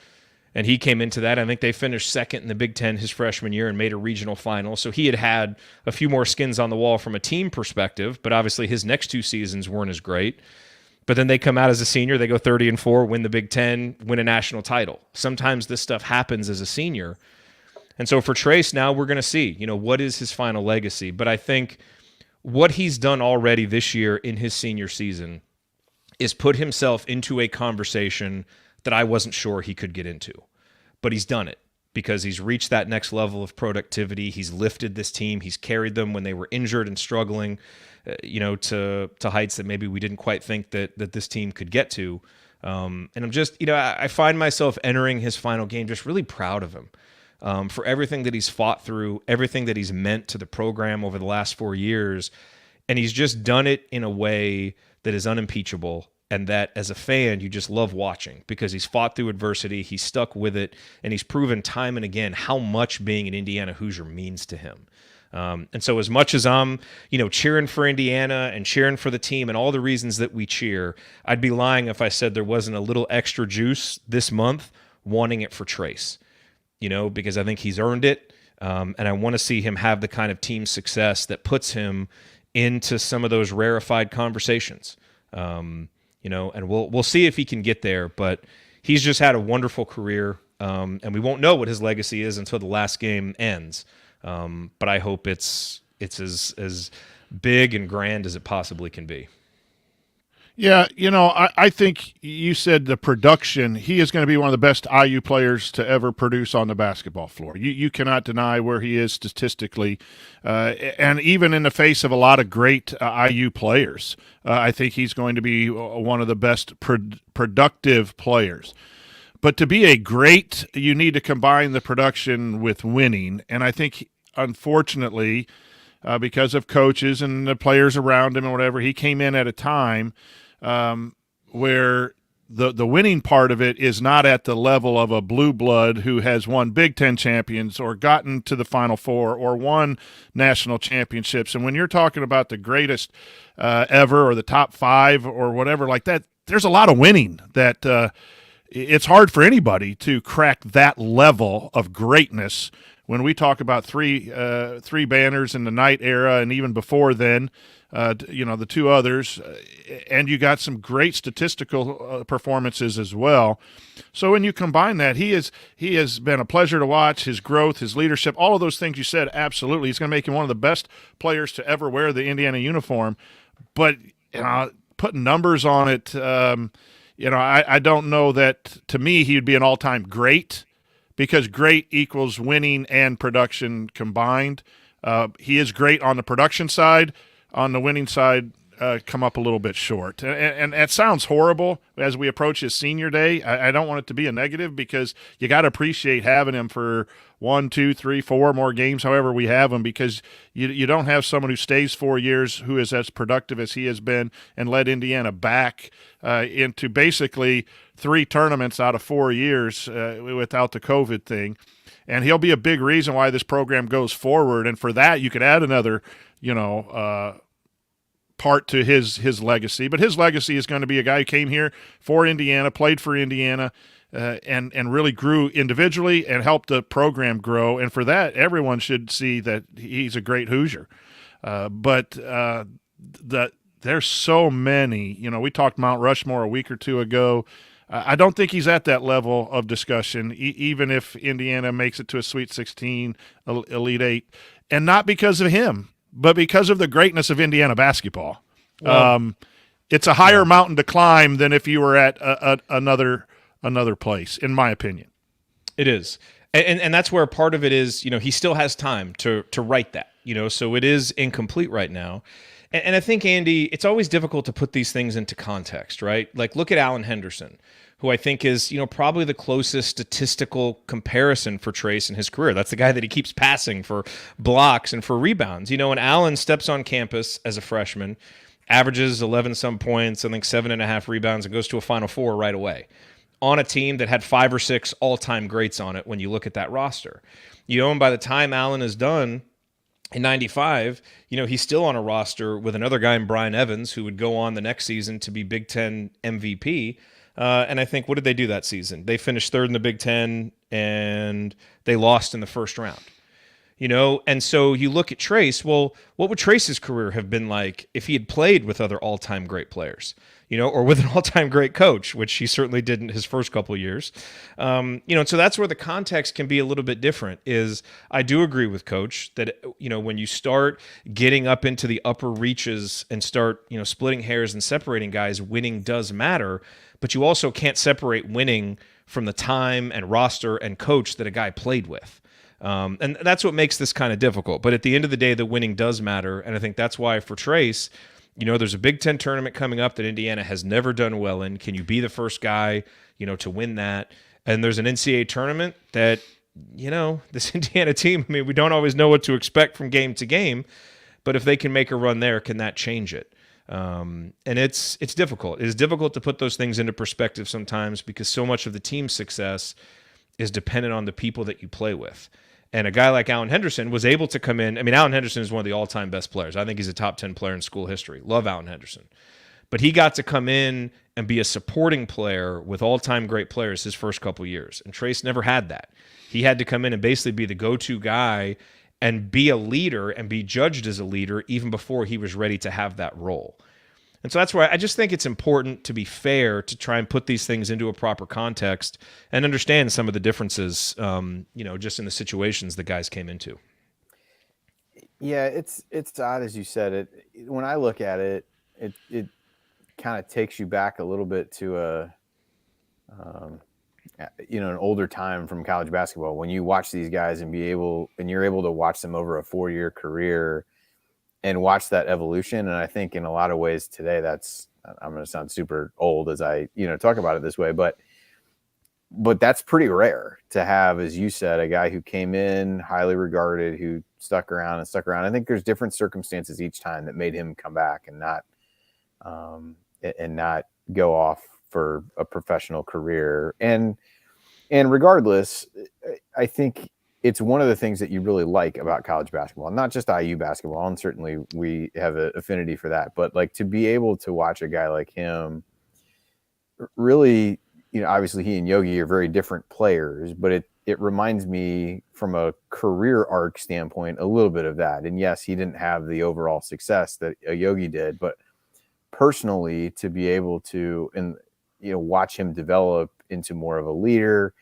and he came into that. I think they finished second in the Big Ten his freshman year and made a regional final. So he had a few more skins on the wall from a team perspective, but obviously his next 2 seasons weren't as great. But then they come out as a senior, they go 30-4, win the Big Ten, win a national title. Sometimes this stuff happens as a senior. And so for Trayce, now we're going to see, what is his final legacy. But I think what he's done already this year in his senior season is put himself into a conversation that I wasn't sure he could get into. But he's done it because he's reached that next level of productivity. He's lifted this team. He's carried them when they were injured and struggling, to heights that maybe we didn't quite think that this team could get to. And I'm just, I find myself entering his final game just really proud of him. For everything that he's fought through, everything that he's meant to the program over the last 4 years. And he's just done it in a way that is unimpeachable and that as a fan, you just love watching because he's fought through adversity, he's stuck with it, and he's proven time and again how much being an Indiana Hoosier means to him. And so as much as I'm, cheering for Indiana and cheering for the team and all the reasons that we cheer, I'd be lying if I said there wasn't a little extra juice this month wanting it for Trayce. Because I think he's earned it, and I want to see him have the kind of team success that puts him into some of those rarefied conversations. And we'll see if he can get there, but he's just had a wonderful career, and we won't know what his legacy is until the last game ends. But I hope it's as big and grand as it possibly can be. Yeah, I think you said the production. He is going to be one of the best IU players to ever produce on the basketball floor. You cannot deny where he is statistically. And even in the face of a lot of great IU players, I think he's going to be one of the best productive players. But to be a great, you need to combine the production with winning. And I think, unfortunately, because of coaches and the players around him and whatever, he came in at a time where the winning part of it is not at the level of a blue blood who has won Big Ten champions or gotten to the Final Four or won national championships. And when you're talking about the greatest ever or the top 5 or whatever like that, there's a lot of winning that it's hard for anybody to crack that level of greatness. When we talk about three banners in the Knight era and even before then, the 2 others, and you got some great statistical performances as well. So when you combine that, he has been a pleasure to watch. His growth, his leadership, all of those things you said, absolutely. He's going to make him one of the best players to ever wear the Indiana uniform. But putting numbers on it, I don't know that. To me, he would be an all-time great, because great equals winning and production combined. He is great on the production side. On the winning side, come up a little bit short. And that sounds horrible as we approach his senior day. I don't want it to be a negative, because you got to appreciate having him for 1, 2, 3, 4 more games, however we have him, because you don't have someone who stays 4 years who is as productive as he has been and led Indiana back into basically 3 tournaments out of 4 years without the COVID thing. And he'll be a big reason why this program goes forward. And for that, you could add another, part to his legacy. But his legacy is going to be a guy who came here for Indiana, played for Indiana, and really grew individually and helped the program grow. And for that, everyone should see that he's a great Hoosier. But there's so many. We talked Mount Rushmore a week or 2 ago. I don't think he's at that level of discussion, even if Indiana makes it to a Sweet 16, Elite 8, and not because of him, but because of the greatness of Indiana basketball. Well, it's a higher mountain to climb than if you were at another place, in my opinion. It is. And that's where part of it is, he still has time to write that, so it is incomplete right now. And I think, Andy, it's always difficult to put these things into context, right? Like, look at Alan Henderson, who I think is, probably the closest statistical comparison for Trayce in his career. That's the guy that he keeps passing for blocks and for rebounds. And Alan steps on campus as a freshman, averages 11-some points, I think 7.5 rebounds, and goes to a Final Four right away on a team that had 5 or 6 all-time greats on it when you look at that roster. And by the time Alan is done, in 95, he's still on a roster with another guy in Brian Evans, who would go on the next season to be Big Ten MVP. And I think, what did they do that season? They finished 3rd in the Big Ten, and they lost in the first round. And so you look at Trayce. Well, what would Trayce's career have been like if he had played with other all-time great players, or with an all-time great coach, which he certainly didn't his first couple of years. And so that's where the context can be a little bit different. Is I do agree with Coach that, when you start getting up into the upper reaches and start, splitting hairs and separating guys, winning does matter, but you also can't separate winning from the time and roster and coach that a guy played with. And that's what makes this kind of difficult. But at the end of the day, the winning does matter. And I think that's why for Trayce, there's a Big Ten tournament coming up that Indiana has never done well in. Can you be the first guy, to win that? And there's an NCAA tournament that, this Indiana team, we don't always know what to expect from game to game. But if they can make a run there, can that change it? And it's difficult. It is difficult to put those things into perspective sometimes because so much of the team's success is dependent on the people that you play with. And a guy like Alan Henderson was able to come in. Alan Henderson is one of the all-time best players. I think he's a top 10 player in school history. Love Alan Henderson. But he got to come in and be a supporting player with all-time great players his first couple years. And Trayce never had that. He had to come in and basically be the go-to guy and be a leader and be judged as a leader even before he was ready to have that role. And so that's why I just think it's important to be fair to try and put these things into a proper context and understand some of the differences, just in the situations the guys came into. Yeah, it's odd, as you said. When I look at it, it kind of takes you back a little bit to an older time from college basketball when you watch these guys and you're able to watch them over a 4-year career and watch that evolution. And I think in a lot of ways today, I'm going to sound super old as I, talk about it this way, but that's pretty rare to have, as you said, a guy who came in highly regarded, who stuck around. I think there's different circumstances each time that made him come back and not go off for a professional career. And regardless, I think it's one of the things that you really like about college basketball, not just IU basketball. And certainly we have an affinity for that, but like to be able to watch a guy like him really, obviously he and Yogi are very different players, but it reminds me from a career arc standpoint, a little bit of that. And yes, he didn't have the overall success that a Yogi did, but personally to be able to, watch him develop into more of a leader,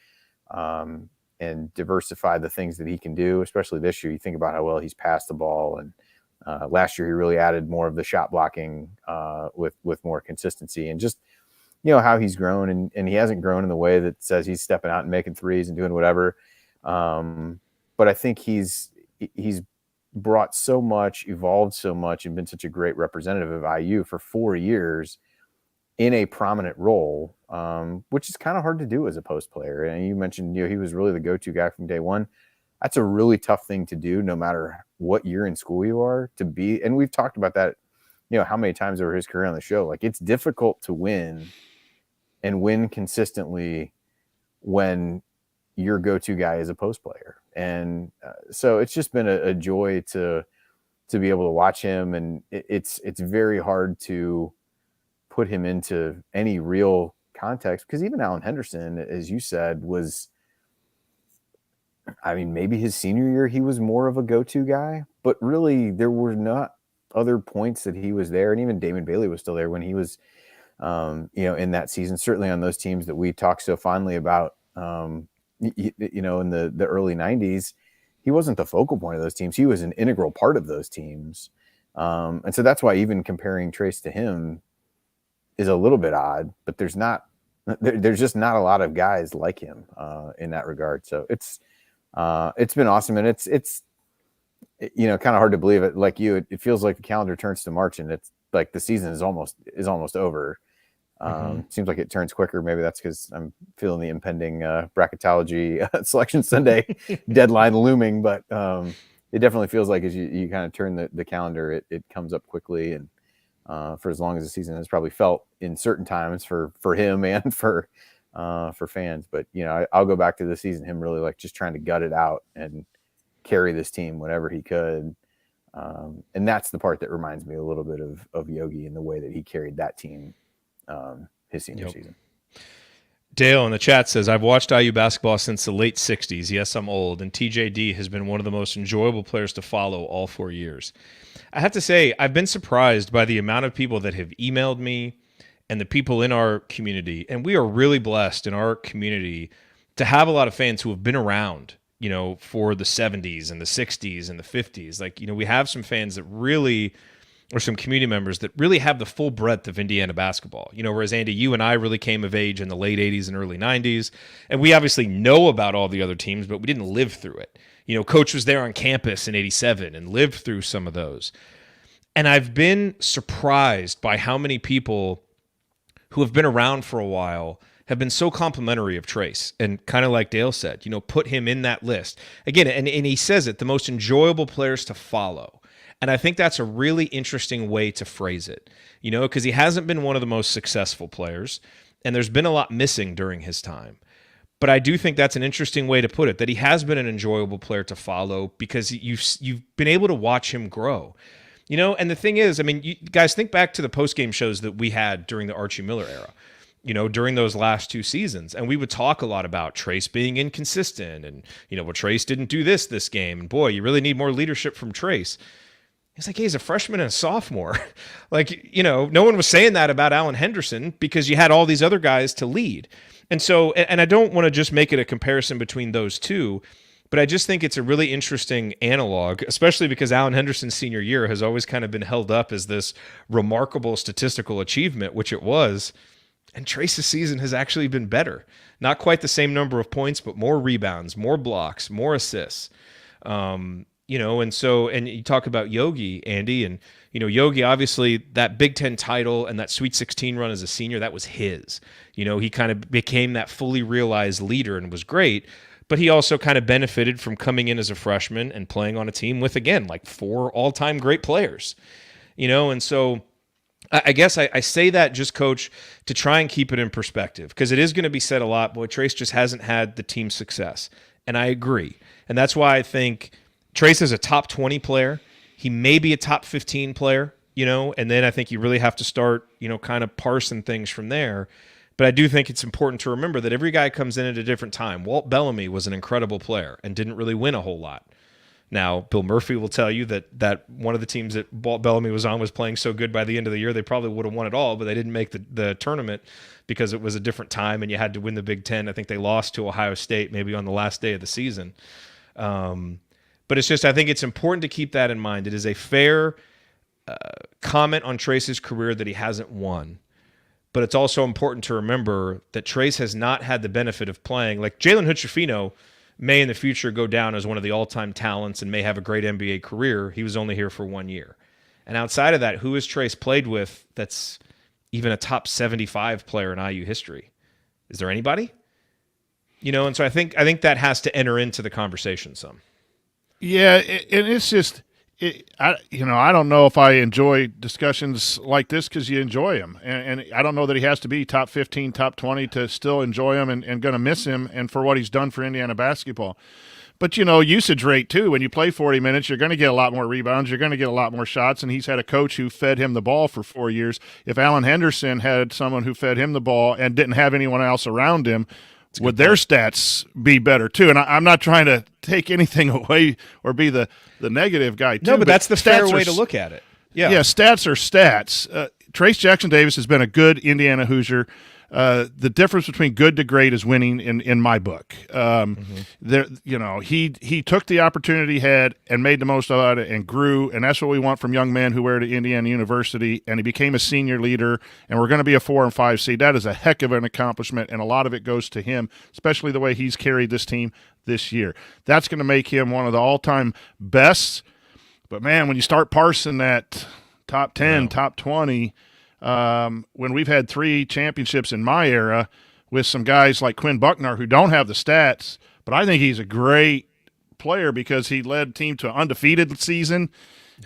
and diversify the things that he can do, especially this year. You think about how well he's passed the ball, and last year he really added more of the shot blocking with more consistency, and just how he's grown, and he hasn't grown in the way that says he's stepping out and making threes and doing whatever. But I think he's brought so much, evolved so much, and been such a great representative of IU for 4 years in a prominent role, which is kind of hard to do as a post player. And you mentioned, he was really the go-to guy from day one. That's a really tough thing to do, no matter what year in school you are, to be. And we've talked about that, how many times over his career on the show. Like, it's difficult to win and win consistently when your go-to guy is a post player. And so it's just been a joy to be able to watch him. And it's very hard to put him into any real context, because even Alan Henderson, as you said, was, maybe his senior year he was more of a go-to guy, but really there were not other points that he was there. And even Damon Bailey was still there when he was in that season, certainly on those teams that we talk so fondly about, in the early 90s. He wasn't the focal point of those teams. He was an integral part of those teams. And so that's why even comparing Trayce to him is a little bit odd, but there's just not a lot of guys like him in that regard. So it's been awesome. And it's kind of hard to believe it. Like it feels like the calendar turns to March and it's like the season is almost over. Seems like it turns quicker. Maybe that's because I'm feeling the impending bracketology selection Sunday deadline looming, but it definitely feels like as you kind of turn the calendar, it comes up quickly. And for as long as the season has probably felt in certain times for him and for fans. But, I'll go back to the season, him really like just trying to gut it out and carry this team whenever he could. And that's the part that reminds me a little bit of Yogi and the way that he carried that team his senior season. Dale in the chat says, I've watched IU basketball since the late 60s. Yes, I'm old. And TJD has been one of the most enjoyable players to follow all 4 years. I have to say, I've been surprised by the amount of people that have emailed me and the people in our community. And we are really blessed in our community to have a lot of fans who have been around, for the 70s and the 60s and the 50s. Like, we have some fans that really, or some community members that really have the full breadth of Indiana basketball. Whereas Andy, you and I really came of age in the late 80s and early 90s. And we obviously know about all the other teams, but we didn't live through it. Coach was there on campus in 87 and lived through some of those. And I've been surprised by how many people who have been around for a while have been so complimentary of Trayce. And kind of like Dale said, put him in that list. Again, and he says it, the most enjoyable players to follow. And I think that's a really interesting way to phrase it, because he hasn't been one of the most successful players, and there's been a lot missing during his time. But I do think that's an interesting way to put it, that he has been an enjoyable player to follow because you've been able to watch him grow. And the thing is, you guys think back to the post-game shows that we had during the Archie Miller era, during those last 2 seasons. And we would talk a lot about Trayce being inconsistent and, well, Trayce didn't do this game. And boy, you really need more leadership from Trayce. He's like, hey, he's a freshman and a sophomore. No one was saying that about Alan Henderson because you had all these other guys to lead. And so, and I don't want to just make it a comparison between those two, but I just think it's a really interesting analog, especially because Alan Henderson's senior year has always kind of been held up as this remarkable statistical achievement, which it was. And Trayce's season has actually been better. Not quite the same number of points, but more rebounds, more blocks, more assists. And you talk about Yogi, Andy, and, Yogi, obviously that Big Ten title and that Sweet 16 run as a senior, that was his. He kind of became that fully realized leader and was great, but he also kind of benefited from coming in as a freshman and playing on a team with, again, like 4 all-time great players, and so I guess I say that just, Coach, to try and keep it in perspective, because it is going to be said a lot, boy, Trayce just hasn't had the team success, and I agree, and that's why I think Trayce is a top 20 player. He may be a top 15 player, and then I think you really have to start, kind of parsing things from there. But I do think it's important to remember that every guy comes in at a different time. Walt Bellamy was an incredible player and didn't really win a whole lot. Now, Bill Murphy will tell you that one of the teams that Walt Bellamy was on was playing so good by the end of the year, they probably would have won it all, but they didn't make the tournament because it was a different time and you had to win the Big Ten. I think they lost to Ohio State maybe on the last day of the season. But it's just, I think it's important to keep that in mind. It is a fair comment on Trayce's career that he hasn't won. But it's also important to remember that Trayce has not had the benefit of playing. Like Jalen Hood-Schifino may in the future go down as one of the all-time talents and may have a great NBA career. He was only here for 1 year. And outside of that, who has Trayce played with that's even a top 75 player in IU history? Is there anybody? And so I think that has to enter into the conversation some. Yeah, and it's just, I don't know if I enjoy discussions like this because you enjoy him. And I don't know that he has to be top 15, top 20 to still enjoy him and going to miss him and for what he's done for Indiana basketball. But, usage rate, too. When you play 40 minutes, you're going to get a lot more rebounds. You're going to get a lot more shots. And he's had a coach who fed him the ball for 4 years. If Alan Henderson had someone who fed him the ball and didn't have anyone else around him, would their stats be better, too? And I'm not trying to take anything away or be the negative guy, too. No, but that's the fair way to look at it. Yeah, stats are stats. Trayce Jackson-Davis has been a good Indiana Hoosier. The difference between good to great is winning in my book. He took the opportunity he had and made the most of it and grew, and that's what we want from young men who wear to Indiana University, and he became a senior leader, and we're going to be a 4 and 5 seed. That is a heck of an accomplishment, and a lot of it goes to him, especially the way he's carried this team this year. That's going to make him one of the all-time bests. But, man, when you start parsing that top 10, top 20, when we've had 3 championships in my era with some guys like Quinn Buckner who don't have the stats, but I think he's a great player because he led the team to an undefeated season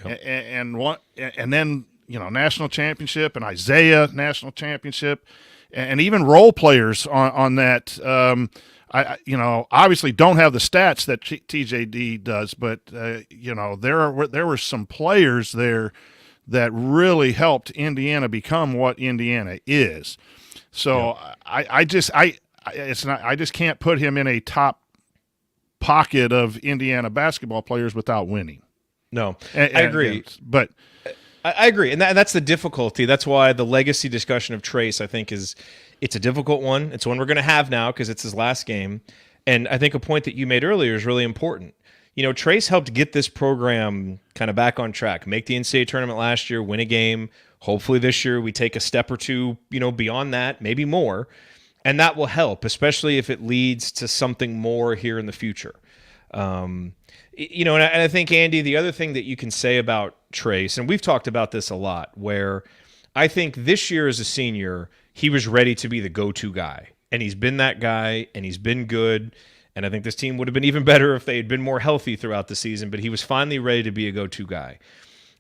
and then, national championship, and Isaiah national championship, and even role players on that. Obviously don't have the stats that TJD does, but, there were some players there that really helped Indiana become what Indiana is. So I it's not. I just can't put him in a top pocket of Indiana basketball players without winning. No, I agree. But I agree, and that's the difficulty. That's why the legacy discussion of Trayce, I think, it's a difficult one. It's one we're going to have now because it's his last game. And I think a point that you made earlier is really important. Trayce helped get this program kind of back on track, make the NCAA tournament last year, win a game. Hopefully this year we take a step or two, beyond that, maybe more. And that will help, especially if it leads to something more here in the future. And I think, Andy, the other thing that you can say about Trayce, and we've talked about this a lot, where I think this year as a senior, he was ready to be the go-to guy. And he's been that guy, and he's been good. And I think this team would have been even better if they had been more healthy throughout the season, but he was finally ready to be a go-to guy.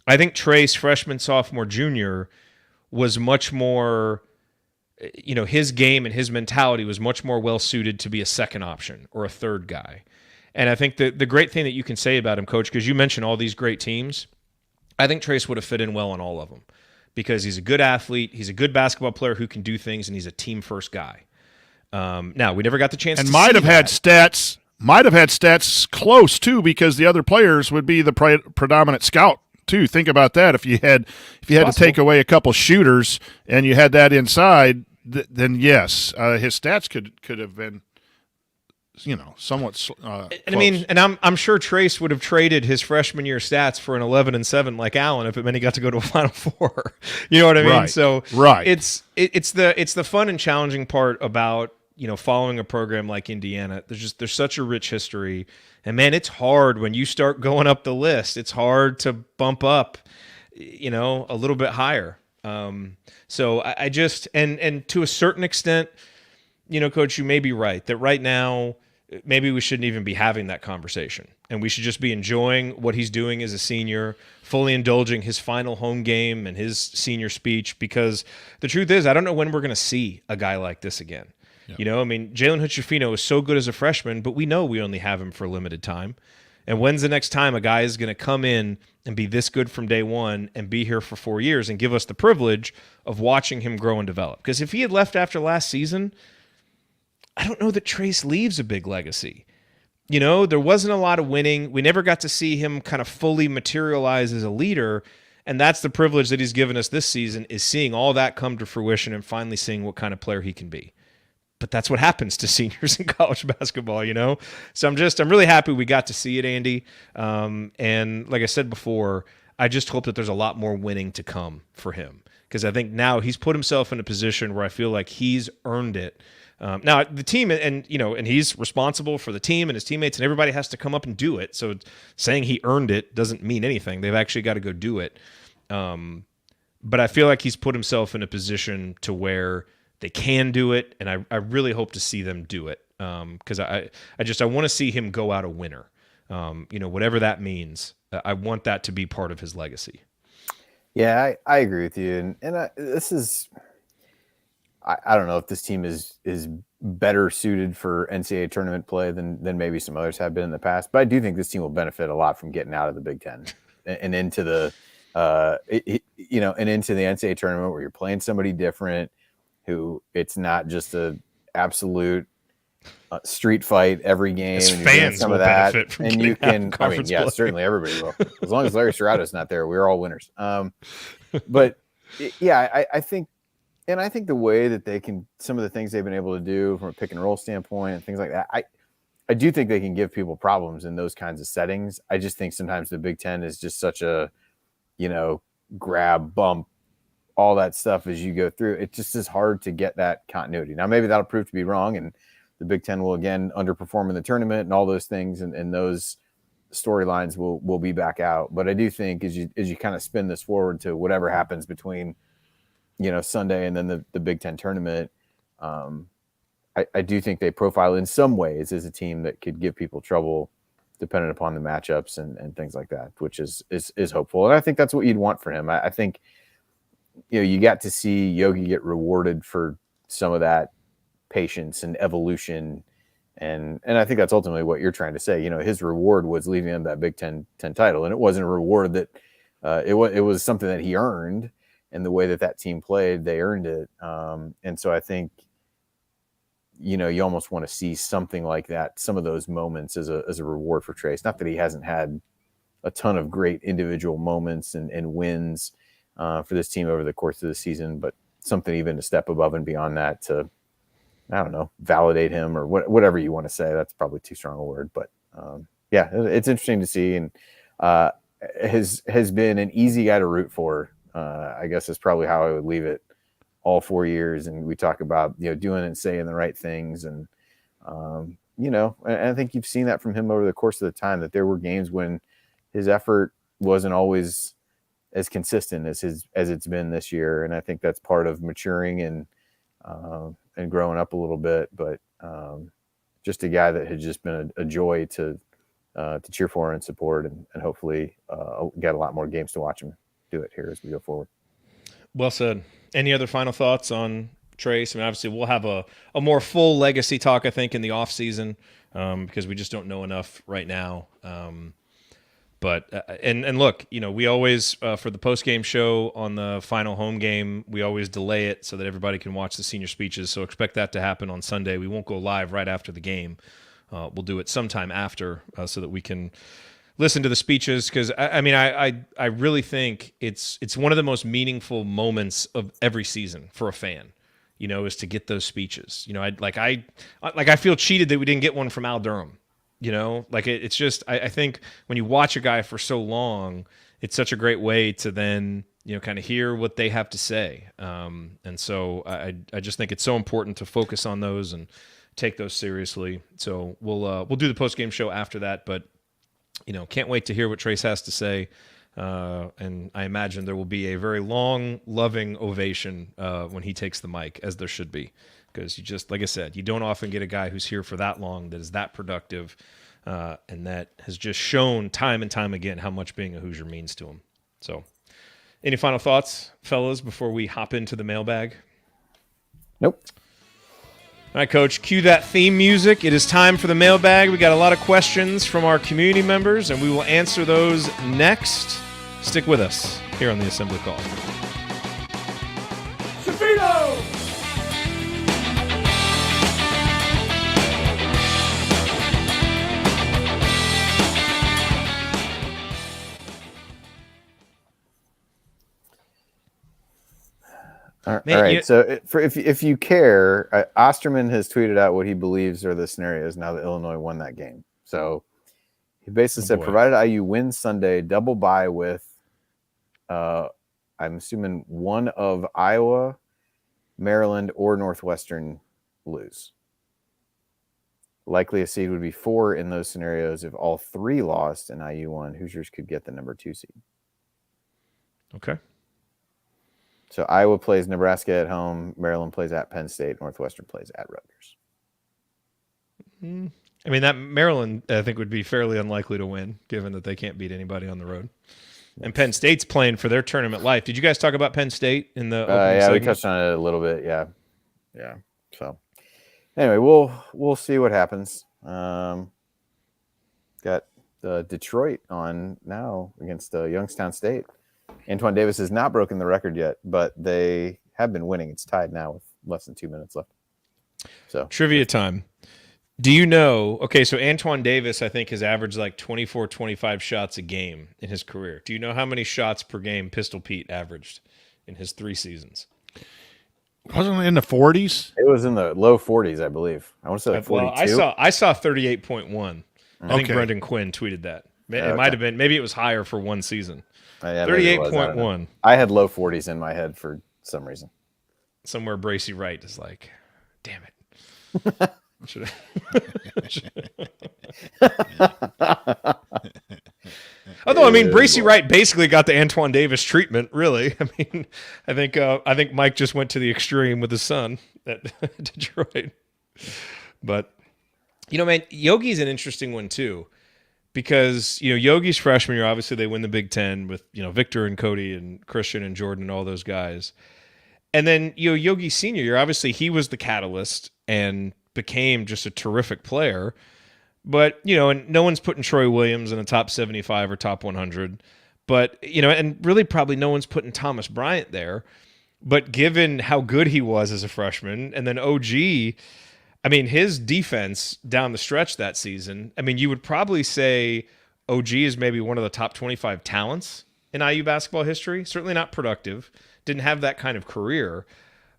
I think Trayce, freshman, sophomore, junior, was much more, his game and his mentality was much more well-suited to be a second option or a third guy. And I think the great thing that you can say about him, Coach, because you mentioned all these great teams, I think Trayce would have fit in well on all of them because he's a good athlete, he's a good basketball player who can do things, and he's a team-first guy. Now, we never got the chance to might see have had that. Might have had stats close, too, because the other players would be the predominant scout, too. Think about that. If you had to take away a couple shooters and you had that inside, then yes, his stats could have been somewhat close. I'm sure Trayce would have traded his freshman year stats for an 11-7 like Allen if it meant he got to go to a Final Four. You know what I mean? Right. So right. It's the fun and challenging part about following a program like Indiana. There's such a rich history, and man, it's hard when you start going up the list. It's hard to bump up, a little bit higher. So I just and to a certain extent, Coach, you may be right that right now maybe we shouldn't even be having that conversation, and we should just be enjoying what he's doing as a senior, fully indulging his final home game and his senior speech, because the truth is I don't know when we're going to see a guy like this again. Yep. Jalen Hood-Schifino is so good as a freshman, but we know we only have him for a limited time. And when's the next time a guy is going to come in and be this good from day one and be here for 4 years and give us the privilege of watching him grow and develop? Because if he had left after last season, I don't know that Trayce leaves a big legacy. There wasn't a lot of winning. We never got to see him kind of fully materialize as a leader, and that's the privilege that he's given us this season, is seeing all that come to fruition and finally seeing what kind of player he can be. But that's what happens to seniors in college basketball, So I'm really happy we got to see it, Andy. And like I said before, I just hope that there's a lot more winning to come for him, because I think now he's put himself in a position where I feel like he's earned it. Now the team and he's responsible for the team and his teammates, and everybody has to come up and do it. So saying he earned it doesn't mean anything. They've actually got to go do it. But I feel like he's put himself in a position to where they can do it, and I really hope to see them do it, because I want to see him go out a winner. Whatever that means, I want that to be part of his legacy. Yeah, I agree with you, and this is. I don't know if this team is better suited for NCAA tournament play than maybe some others have been in the past, but I do think this team will benefit a lot from getting out of the Big Ten and into the and into the NCAA tournament where you're playing somebody different, who it's not just a absolute street fight every game. His and fans some will of that, benefit from and you can. play. Certainly everybody will. As long as Larry Serrato's not there, we're all winners. But yeah, I think. And I think the way that they can, some of the things they've been able to do from a pick and roll standpoint and things like that, I do think they can give people problems in those kinds of settings. I just think sometimes the Big Ten is just such a, grab, bump, all that stuff as you go through. It just is hard to get that continuity. Now, maybe that'll prove to be wrong, and the Big Ten will again underperform in the tournament and all those things, and those storylines will be back out. But I do think as you kind of spin this forward to whatever happens between Sunday and then the Big Ten tournament, I do think they profile in some ways as a team that could give people trouble depending upon the matchups and things like that, which is hopeful. And I think that's what you'd want for him. I think, you got to see Yogi get rewarded for some of that patience and evolution. And I think that's ultimately what you're trying to say. His reward was leaving him that Big Ten title. And it wasn't a reward that it was something that he earned. And the way that team played, they earned it. And so I think, you almost want to see something like that, some of those moments as a reward for Trayce. Not that he hasn't had a ton of great individual moments and wins for this team over the course of the season, but something even to step above and beyond that to, I don't know, validate him or whatever you want to say. That's probably too strong a word, but yeah, it's interesting to see, and has been an easy guy to root for. I guess is probably how I would leave it. All 4 years, and we talk about doing and saying the right things, and and I think you've seen that from him over the course of the time, that there were games when his effort wasn't always as consistent as it's been this year, and I think that's part of maturing and growing up a little bit. But just a guy that had just been a joy to cheer for and support, and hopefully get a lot more games to watch him do it here as we go forward. Well said. Any other final thoughts on Trayce? I mean, obviously, we'll have a more full legacy talk, I think, in the offseason because we just don't know enough right now. But look, we always, for the post-game show on the final home game, we always delay it so that everybody can watch the senior speeches. So expect that to happen on Sunday. We won't go live right after the game. We'll do it sometime after so that we can listen to the speeches, because I really think it's one of the most meaningful moments of every season for a fan, is to get those speeches. I feel cheated that we didn't get one from Al Durham. It's just I think when you watch a guy for so long, it's such a great way to then kind of hear what they have to say. And so I just think it's so important to focus on those and take those seriously. So we'll do the post game show after that, but. Can't wait to hear what Trayce has to say. And I imagine there will be a very long, loving ovation when he takes the mic, as there should be. Because you just, like I said, you don't often get a guy who's here for that long that is that productive and that has just shown time and time again how much being a Hoosier means to him. So, any final thoughts, fellas, before we hop into the mailbag? Nope. All right, Coach, cue that theme music. It is time for the mailbag. We got a lot of questions from our community members, and we will answer those next. Stick with us here on the Assembly Call. Shafino! All right. So if you care, Osterman has tweeted out what he believes are the scenarios now that Illinois won that game. So he basically said, provided IU wins Sunday, double bye with, I'm assuming one of Iowa, Maryland, or Northwestern lose. Likely a seed would be 4 in those scenarios. If all 3 lost and IU won, Hoosiers could get the number 2 seed. Okay. So Iowa plays Nebraska at home, Maryland plays at Penn State, Northwestern plays at Rutgers. I mean, that Maryland, I think, would be fairly unlikely to win, given that they can't beat anybody on the road. And Penn State's playing for their tournament life. Did you guys talk about Penn State in the opening segment? We touched on it a little bit. Yeah. So anyway, we'll see what happens. Got Detroit on now against Youngstown State. Antoine Davis has not broken the record yet, but they have been winning. It's tied now with less than 2 minutes left. So trivia time. Do you know, okay, so Antoine Davis, I think, has averaged like 24, 25 shots a game in his career. Do you know how many shots per game Pistol Pete averaged in his 3 seasons? Wasn't it in the 40s? It was in the low 40s, I believe. I want to say like 42. Well, I saw 38.1. I think Brendan Quinn tweeted that. It might have been, maybe it was higher for one season. 38.1. I had low 40s in my head for some reason. Somewhere Bracy Wright is like, damn it. Although, I mean, Bracy Wright basically got the Antoine Davis treatment, really. I mean, I think Mike just went to the extreme with his son at Detroit. But, man, Yogi's an interesting one, too. Because, Yogi's freshman year, obviously they win the Big Ten with, Victor and Cody and Christian and Jordan and all those guys. And then, Yogi's senior year, obviously he was the catalyst and became just a terrific player. But, and no one's putting Troy Williams in the top 75 or top 100. But, and really probably no one's putting Thomas Bryant there. But given how good he was as a freshman, and then OG, I mean, his defense down the stretch that season, I mean, you would probably say OG is maybe one of the top 25 talents in IU basketball history. Certainly not productive. Didn't have that kind of career.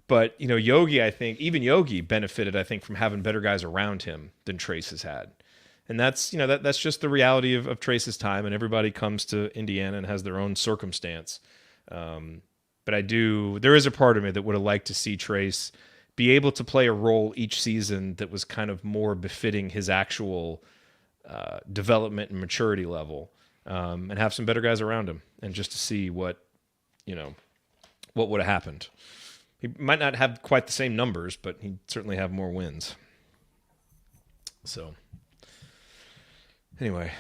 But, you know, Yogi, I think, even Yogi benefited, I think, from having better guys around him than Trayce has had. And that's, you know, that's just the reality of Trayce's time, and everybody comes to Indiana and has their own circumstance. But there is a part of me that would have liked to see Trayce be able to play a role each season that was kind of more befitting his actual development and maturity level, and have some better guys around him, and just to see what would have happened. He might not have quite the same numbers, but he'd certainly have more wins. So anyway,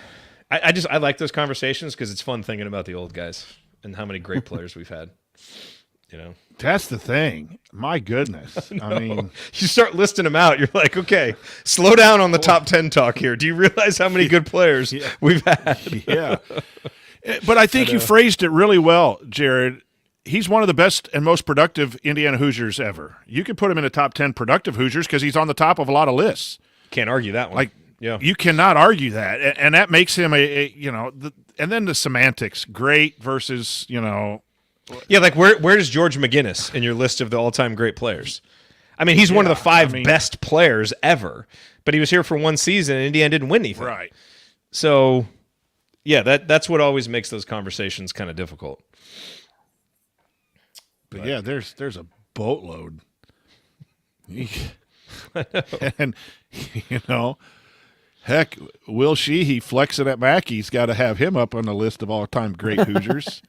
I like those conversations because it's fun thinking about the old guys and how many great players we've had. You know, that's the thing. My goodness. I mean, you start listing them out. You're like, okay, slow down on the top 10 talk here. Do you realize how many good players we've had? Yeah. But I think you phrased it really well, Jared. He's one of the best and most productive Indiana Hoosiers ever. You could put him in the top 10 productive Hoosiers because he's on the top of a lot of lists. Can't argue that one. Like, you cannot argue that. And that makes him and then the semantics, great versus, Yeah, like where does George McGinnis in your list of the all-time great players? I mean, he's one of the five best players ever, but he was here for one season and Indiana didn't win anything. Right. So, yeah, that's what always makes those conversations kind of difficult. But yeah, there's a boatload. And, heck, Will Sheehy flexing at Mackey's got to have him up on the list of all-time great Hoosiers.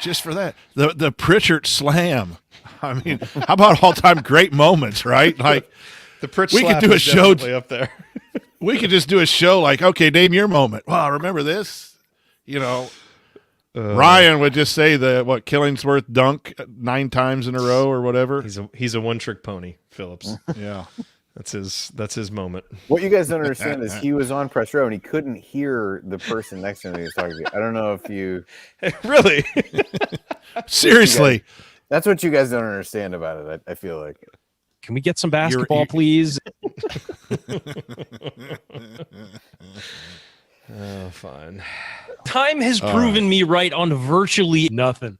Just for that. The Pritchard slam. I mean, how about all-time great moments, right? Like the Pritchard slap could do a is show definitely up there. We could just do a show like, okay, name your moment. Wow, remember this? Ryan would just say Killingsworth dunk 9 times in a row or whatever. He's a one-trick pony, Phillips. Yeah. That's his moment. What you guys don't understand is he was on press row and he couldn't hear the person next to him he was talking to. I don't know if you really seriously. That's what you guys don't understand about it. I feel like. Can we get some basketball, please? Oh, fine. Time has proven me right on virtually nothing.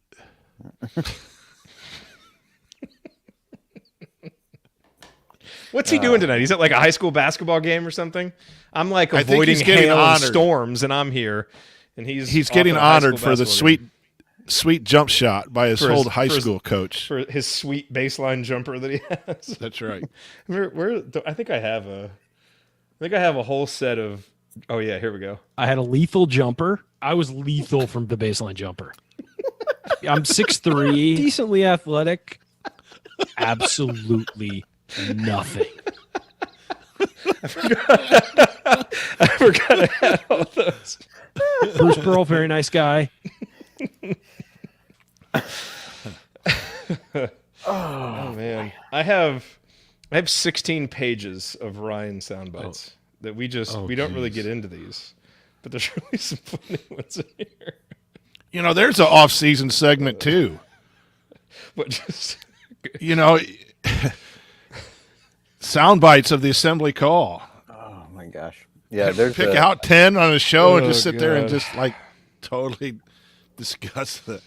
What's he doing tonight? He's at like a high school basketball game or something. I'm like avoiding hail and honored. Storms, and I'm here, and he's getting honored for the sweet jump shot by his old high school coach for his sweet baseline jumper that he has. That's right. I think I have a whole set of. Oh yeah, here we go. I had a lethal jumper. I was lethal from the baseline jumper. I'm 6'3", decently athletic. Absolutely nothing. I forgot I had all those. Bruce Pearl, very nice guy. Oh man, I have 16 pages of Ryan sound bites that we don't really get into these, but there's really some funny ones in here. There's an off-season segment too. But just sound bites of the assembly call. Oh my gosh. Yeah, pick out 10 on a show and just sit there and just like totally discuss the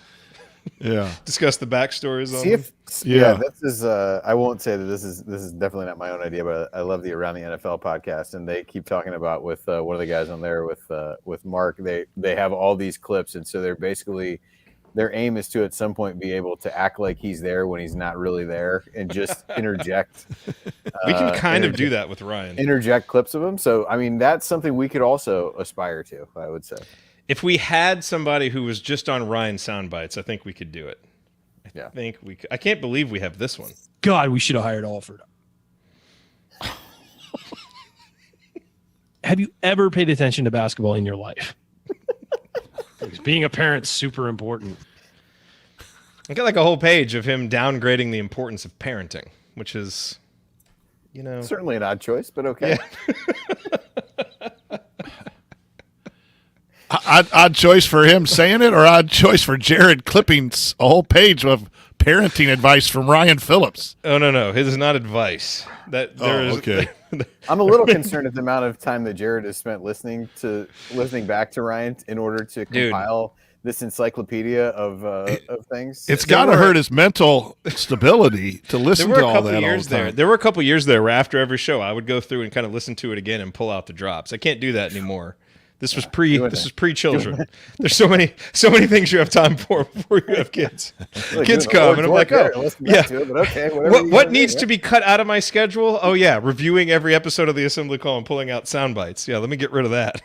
backstories on them. This is I won't say that this is definitely not my own idea, but I love the Around the NFL podcast, and they keep talking about with one of the guys on there with Mark. They have all these clips, and so they're basically their aim is to at some point be able to act like he's there when he's not really there and just interject. We can kind of do that with Ryan. Interject clips of him. So I mean that's something we could also aspire to, I would say. If we had somebody who was just on Ryan sound bites, I think we could do it. I think we could. I can't believe we have this one. God, we should have hired Alfred. Have you ever paid attention to basketball in your life? Because being a parent's super important. I got like a whole page of him downgrading the importance of parenting, which is, certainly an odd choice, but okay. Yeah. Odd choice for him saying it, or odd choice for Jared clipping a whole page of parenting advice from Ryan Phillips. Oh no, his is not advice. Okay. I'm a little concerned at the amount of time that Jared has spent listening back to Ryan in order to compile this encyclopedia of things. It's got to hurt his mental stability to listen to all that all the time. There were a couple years there where after every show I would go through and kind of listen to it again and pull out the drops. I can't do that anymore. This was pre-children. There's so many things you have time for before you have kids. Kids come and I'm like, what needs to be cut out of my schedule? Oh yeah, reviewing every episode of the Assembly Call and pulling out sound bites. Yeah, let me get rid of that.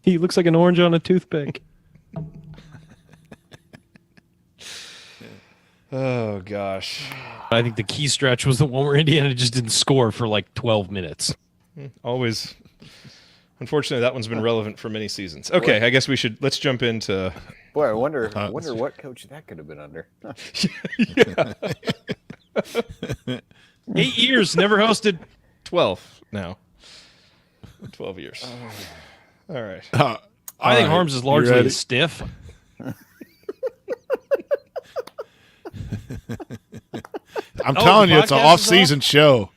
He looks like an orange on a toothpick. Oh gosh. I think the key stretch was the one where Indiana just didn't score for like 12 minutes. Always. Unfortunately, that one's been relevant for many seasons. Okay, I guess let's jump into. Boy, I wonder what coach that could have been under. 8 years, never hosted. 12 now. 12 years. All right. I think Harms is largely stiff. I'm telling you, it's an off-season show.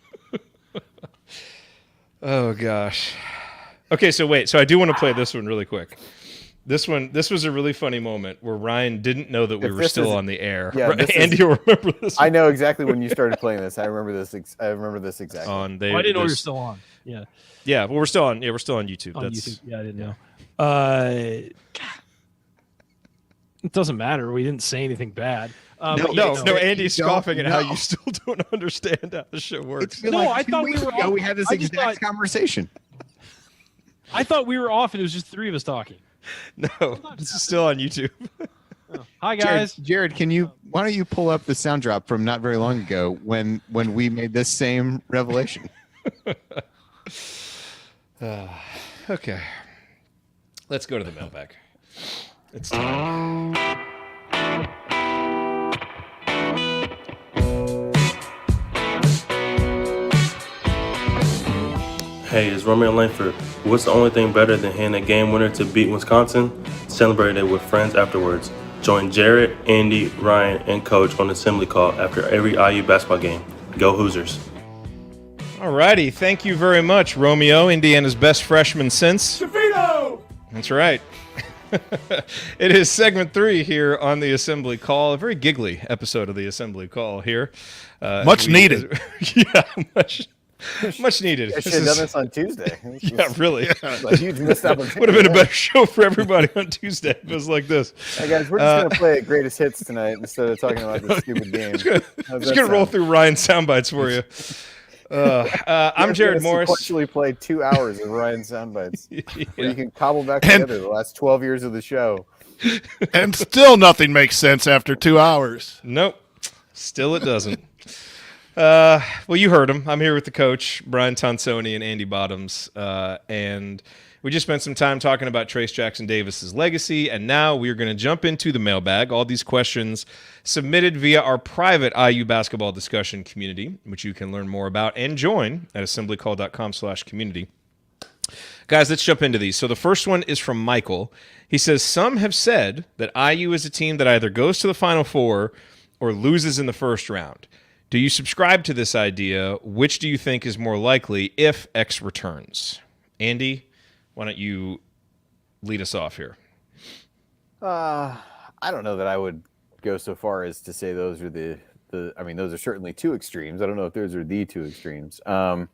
Oh gosh. Okay, so I do want to play this one really quick. This was a really funny moment where Ryan didn't know that we were still on the air. Yeah, Andy, you'll remember this. I know exactly when you started playing this. I remember this exactly. I didn't know we were still on. Yeah. Yeah, well, we're still on. Yeah, we're still on YouTube. YouTube. Yeah, I didn't know. It doesn't matter. We didn't say anything bad. No. Andy's scoffing at how you still don't understand how the show works. I thought we were off. We had this exact conversation. I thought we were off, and it was just three of us talking. No, this is still on YouTube. Hi guys, Jared, why don't you pull up the sound drop from not very long ago when we made this same revelation? Okay, let's go to the mailbag. It's time. Hey, it's Romeo Langford. What's the only thing better than hitting a game winner to beat Wisconsin? Celebrate it with friends afterwards. Join Jared, Andy, Ryan, and Coach on Assembly Call after every IU basketball game. Go Hoosiers. All righty. Thank you very much, Romeo, Indiana's best freshman since. DeVito! That's right. It is segment 3 here on the Assembly Call. A very giggly episode of the Assembly Call here. Much needed. Yeah, much needed. I should have done this on Tuesday. Yeah, really. A huge missed opportunity. Would have been a better show for everybody on Tuesday if it was like this. Hey guys, we're just going to play greatest hits tonight instead of talking about this stupid game. Just going to roll through Ryan soundbites for you. I'm Jared Morris. Sequentially play 2 hours of Ryan soundbites. Where you can cobble back together the last 12 years of the show. And still nothing makes sense after 2 hours. Nope. Still it doesn't. Well, you heard him. I'm here with the coach, Brian Tonsoni and Andy Bottoms. And we just spent some time talking about Trayce Jackson-Davis's legacy. And now we're going to jump into the mailbag. All these questions submitted via our private IU basketball discussion community, which you can learn more about and join at assemblycall.com/community. Guys, let's jump into these. So the first one is from Michael. He says, some have said that IU is a team that either goes to the Final Four or loses in the first round. Do you subscribe to this idea? Which do you think is more likely if X returns? Andy, why don't you lead us off here? I don't know that I would go so far as to say those are those are certainly two extremes. I don't know if those are the two extremes. I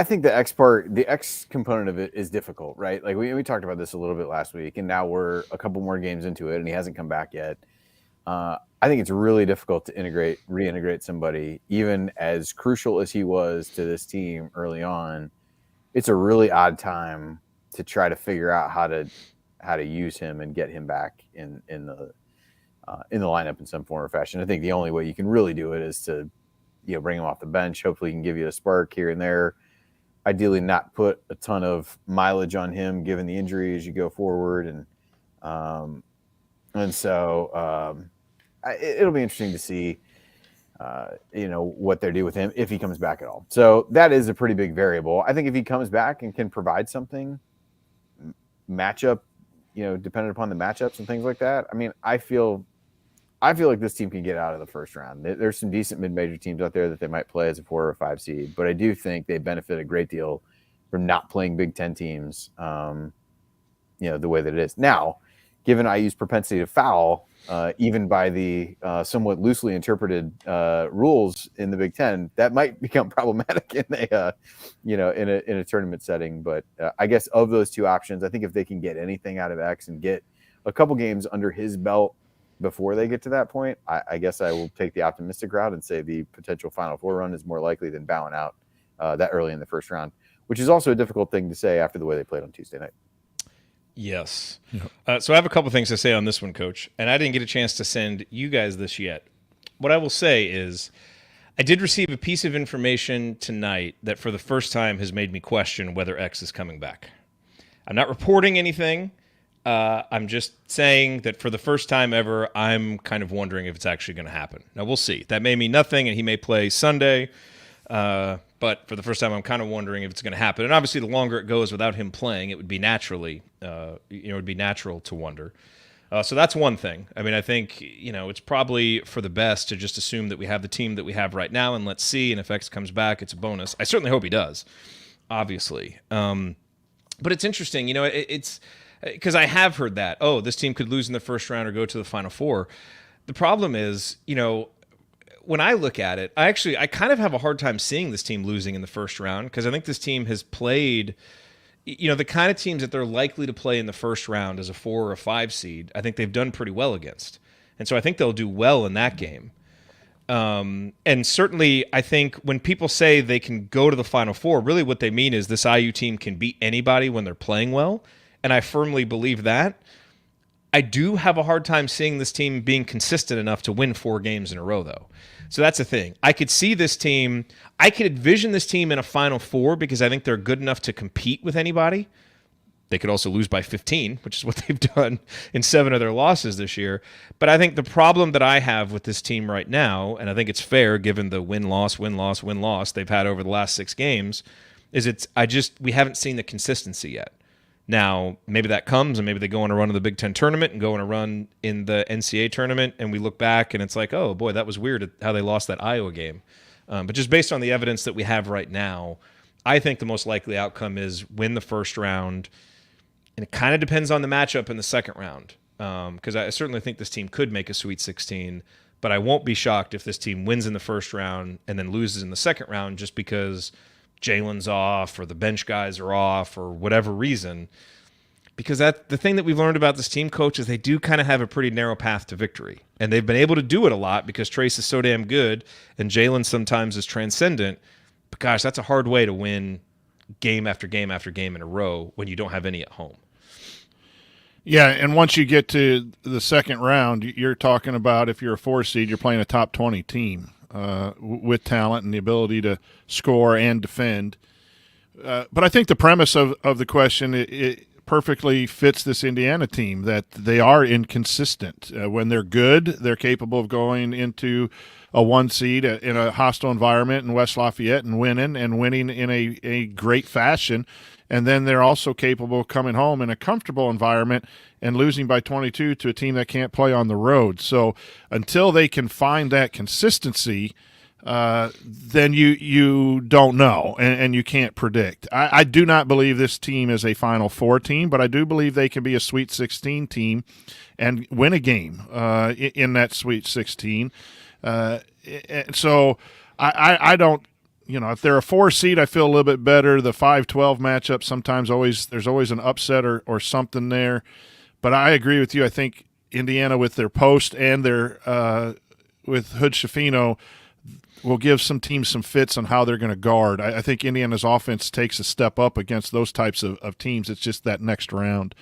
think the X component of it is difficult, right? Like we talked about this a little bit last week, and now we're a couple more games into it, and he hasn't come back yet. I think it's really difficult to reintegrate somebody, even as crucial as he was to this team early on. It's a really odd time to try to figure out how to use him and get him back in the lineup in some form or fashion. I think the only way you can really do it is to bring him off the bench. Hopefully, he can give you a spark here and there. Ideally, not put a ton of mileage on him given the injury as you go forward, and so. It'll be interesting to see, what they do with him if he comes back at all. So that is a pretty big variable. I think if he comes back and can provide something, matchup dependent upon the matchups and things like that. I mean, I feel like this team can get out of the first round. There's some decent mid-major teams out there that they might play as a 4 or 5 seed, but I do think they benefit a great deal from not playing Big Ten teams, the way that it is now. Given IU's propensity to foul, even by the somewhat loosely interpreted rules in the Big Ten, that might become problematic in a tournament setting. But I guess of those two options, I think if they can get anything out of X and get a couple games under his belt before they get to that point, I guess I will take the optimistic route and say the potential Final Four run is more likely than bowing out that early in the first round, which is also a difficult thing to say after the way they played on Tuesday night. Yes. So I have a couple things to say on this one, Coach, and I didn't get a chance to send you guys this yet. What I will say is I did receive a piece of information tonight that for the first time has made me question whether X is coming back. I'm not reporting anything. I'm just saying that for the first time ever, I'm kind of wondering if it's actually going to happen. Now, we'll see. That may mean nothing, and he may play Sunday. But for the first time, I'm kind of wondering if it's going to happen. And obviously, the longer it goes without him playing, it would be it would be natural to wonder. So that's one thing. I mean, I think, it's probably for the best to just assume that we have the team that we have right now, and let's see. And if X comes back, it's a bonus. I certainly hope he does, obviously. But it's interesting, it's because I have heard that, this team could lose in the first round or go to the Final Four. The problem is, when I look at it, I kind of have a hard time seeing this team losing in the first round because I think this team has played, the kind of teams that they're likely to play in the first round as a 4 or a 5 seed, I think they've done pretty well against. And so I think they'll do well in that game. And certainly I think when people say they can go to the Final Four, really what they mean is this IU team can beat anybody when they're playing well. And I firmly believe that. I do have a hard time seeing this team being consistent enough to win 4 games in a row, though. So that's the thing. I could see this team, I could envision this team in a Final Four because I think they're good enough to compete with anybody. They could also lose by 15, which is what they've done in 7 of their losses this year. But I think the problem that I have with this team right now, and I think it's fair given the win-loss they've had over the last 6 games, is we haven't seen the consistency yet. Now, maybe that comes, and maybe they go on a run in the Big Ten tournament and go on a run in the NCAA tournament, and we look back, and it's like, oh, boy, that was weird how they lost that Iowa game. But just based on the evidence that we have right now, I think the most likely outcome is win the first round, and it kind of depends on the matchup in the second round, because I certainly think this team could make a Sweet 16, but I won't be shocked if this team wins in the first round and then loses in the second round just because Jalen's off or the bench guys are off or whatever reason, because the thing that we've learned about this team, Coach, is they do kind of have a pretty narrow path to victory, and they've been able to do it a lot because Trayce is so damn good and Jalen sometimes is transcendent. But gosh, that's a hard way to win game after game after game in a row when you don't have any at home. Yeah, and once you get to the second round, you're talking about if you're a 4 seed, you're playing a top 20 team. With talent and the ability to score and defend. But I think the premise of the question it perfectly fits this Indiana team, that they are inconsistent. When they're good, they're capable of going into a 1 seed in a hostile environment in West Lafayette and winning in a great fashion. And then they're also capable of coming home in a comfortable environment and losing by 22 to a team that can't play on the road. So until they can find that consistency, then you don't know and you can't predict. I do not believe this team is a Final Four team, but I do believe they can be a Sweet 16 team and win a game in that Sweet 16. So I don't. If they're a 4 seed, I feel a little bit better. The 5-12 matchup sometimes there's always an upset or something there. But I agree with you. I think Indiana with their post and their with Hood Schifino will give some teams some fits on how they're going to guard. I think Indiana's offense takes a step up against those types of teams. It's just that next round.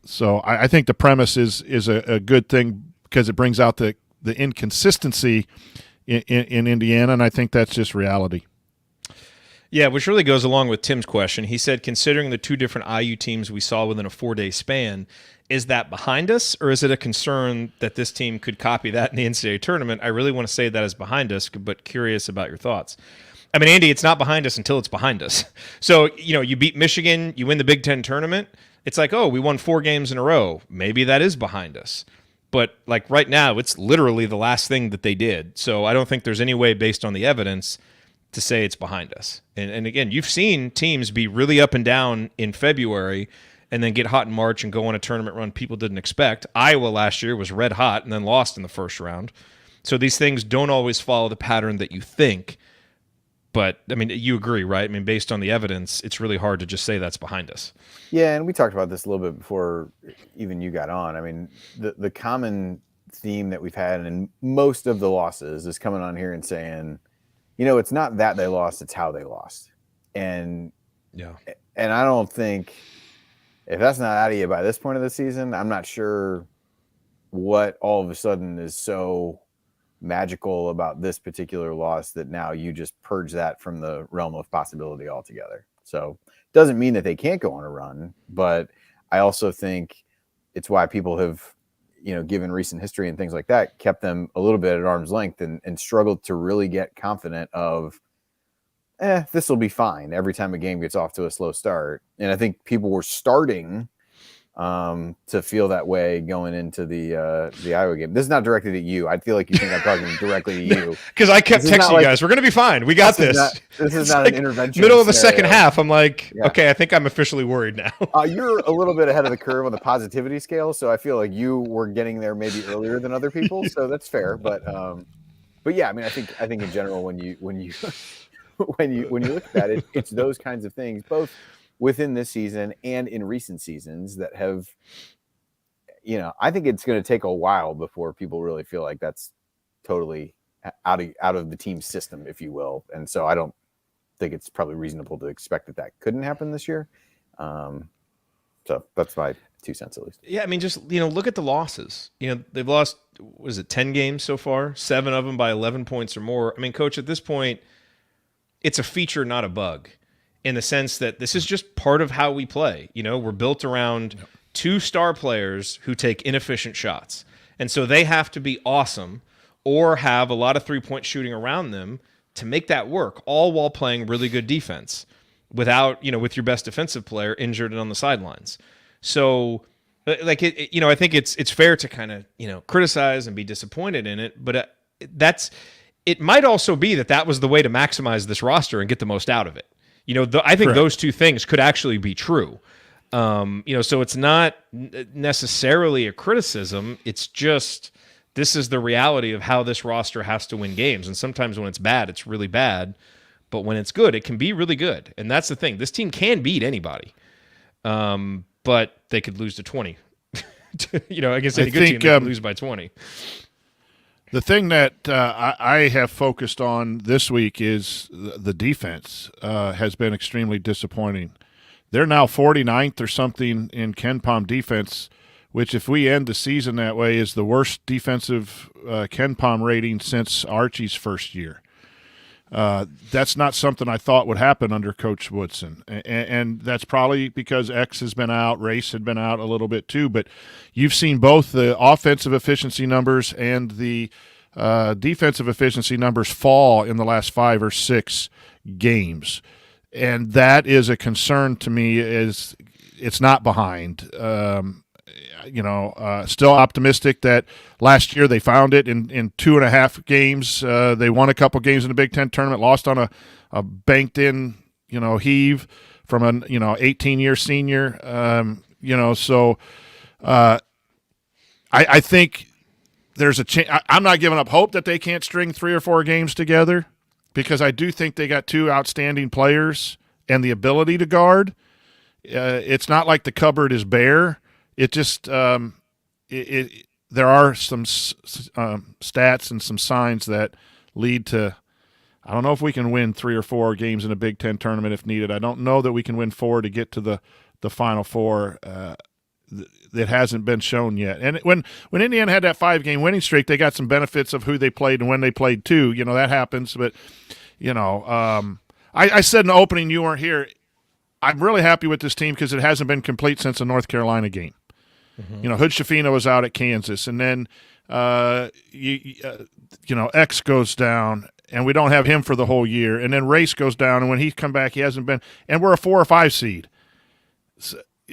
So I think the premise is a good thing because it brings out the inconsistency in Indiana, and I think that's just reality. Yeah, which really goes along with Tim's question. He said, considering the 2 different IU teams we saw within a 4-day span, is that behind us, or is it a concern that this team could copy that in the NCAA tournament? I really want to say that is behind us, but curious about your thoughts. I mean, Andy, it's not behind us until it's behind us. So, you beat Michigan, you win the Big Ten tournament. It's like, oh, we won 4 games in a row. Maybe that is behind us. But like right now, it's literally the last thing that they did. So I don't think there's any way based on the evidence to say it's behind us. And again, you've seen teams be really up and down in February and then get hot in March and go on a tournament run people didn't expect. Iowa last year was red hot and then lost in the first round. So these things don't always follow the pattern that you think. But, I mean, you agree, right? I mean, based on the evidence, it's really hard to just say that's behind us. Yeah, and we talked about this a little bit before even you got on. I mean, the common theme that we've had in most of the losses is coming on here and saying, it's not that they lost, it's how they lost. And I don't think if that's not out of you by this point of the season, I'm not sure what all of a sudden is so magical about this particular loss that now you just purge that from the realm of possibility altogether. So doesn't mean that they can't go on a run, but I also think it's why people have, given recent history and things like that, kept them a little bit at arm's length and struggled to really get confident of, this will be fine every time a game gets off to a slow start. And I think people were starting to feel that way going into the Iowa game. This is not directed at you. I feel like you think I'm talking directly to you. Because I kept texting you guys, we're going to be fine. We got this. This is not an intervention. Middle of the second half, I'm like, okay, I think I'm officially worried now. You're a little bit ahead of the curve on the positivity scale, so I feel like you were getting there maybe earlier than other people, so that's fair. But yeah, I mean, I think in general when you when you look at it, it's those kinds of things, both within this season and in recent seasons that have, I think it's going to take a while before people really feel like that's totally out of the team's system, if you will. And so I don't think it's probably reasonable to expect that couldn't happen this year. So that's my 2 cents at least. Yeah, I mean, just, look at the losses. They've lost, 10 games so far? 7 of them by 11 points or more. I mean, Coach, at this point, it's a feature, not a bug, in the sense that this is just part of how we play. We're built around 2 star players who take inefficient shots. And so they have to be awesome or have a lot of 3-point shooting around them to make that work, all while playing really good defense without, with your best defensive player injured and on the sidelines. So, I think it's fair to kind of, criticize and be disappointed in it, but it might also be that was the way to maximize this roster and get the most out of it. I think those 2 things could actually be true. So it's not necessarily a criticism. It's just, this is the reality of how this roster has to win games. And sometimes when it's bad, it's really bad. But when it's good, it can be really good. And that's the thing. This team can beat anybody. But they could lose to 20. Against any good team, they could lose by 20. The thing that I have focused on this week is the defense has been extremely disappointing. They're now 49th or something in KenPom defense, which if we end the season that way is the worst defensive KenPom rating since Archie's first year. That's not something I thought would happen under Coach Woodson. And that's probably because X has been out, Race had been out a little bit too. But you've seen both the offensive efficiency numbers and the defensive efficiency numbers fall in the last 5 or 6 games. And that is a concern to me. Is it's not behind. Still optimistic that last year they found it in 2.5 games. They won a couple games in the Big Ten tournament, lost on a banked-in, heave from an 18-year senior. So I think there's a chance. I'm not giving up hope that they can't string 3 or 4 games together, because I do think they got 2 outstanding players and the ability to guard. It's not like the cupboard is bare. It just there are some stats and some signs that lead to, I don't know if we can win 3 or 4 games in a Big Ten tournament if needed. I don't know that we can win 4 to get to the Final Four. That hasn't been shown yet. And when Indiana had that 5-game winning streak, they got some benefits of who they played and when they played too. That happens. But, I said in the opening, you weren't here, I'm really happy with this team because it hasn't been complete since the North Carolina game. You know, Hood Shafino was out at Kansas, and then X goes down, and we don't have him for the whole year, and then Race goes down, and when he's come back, he hasn't been, and we're a 4 or 5 seed.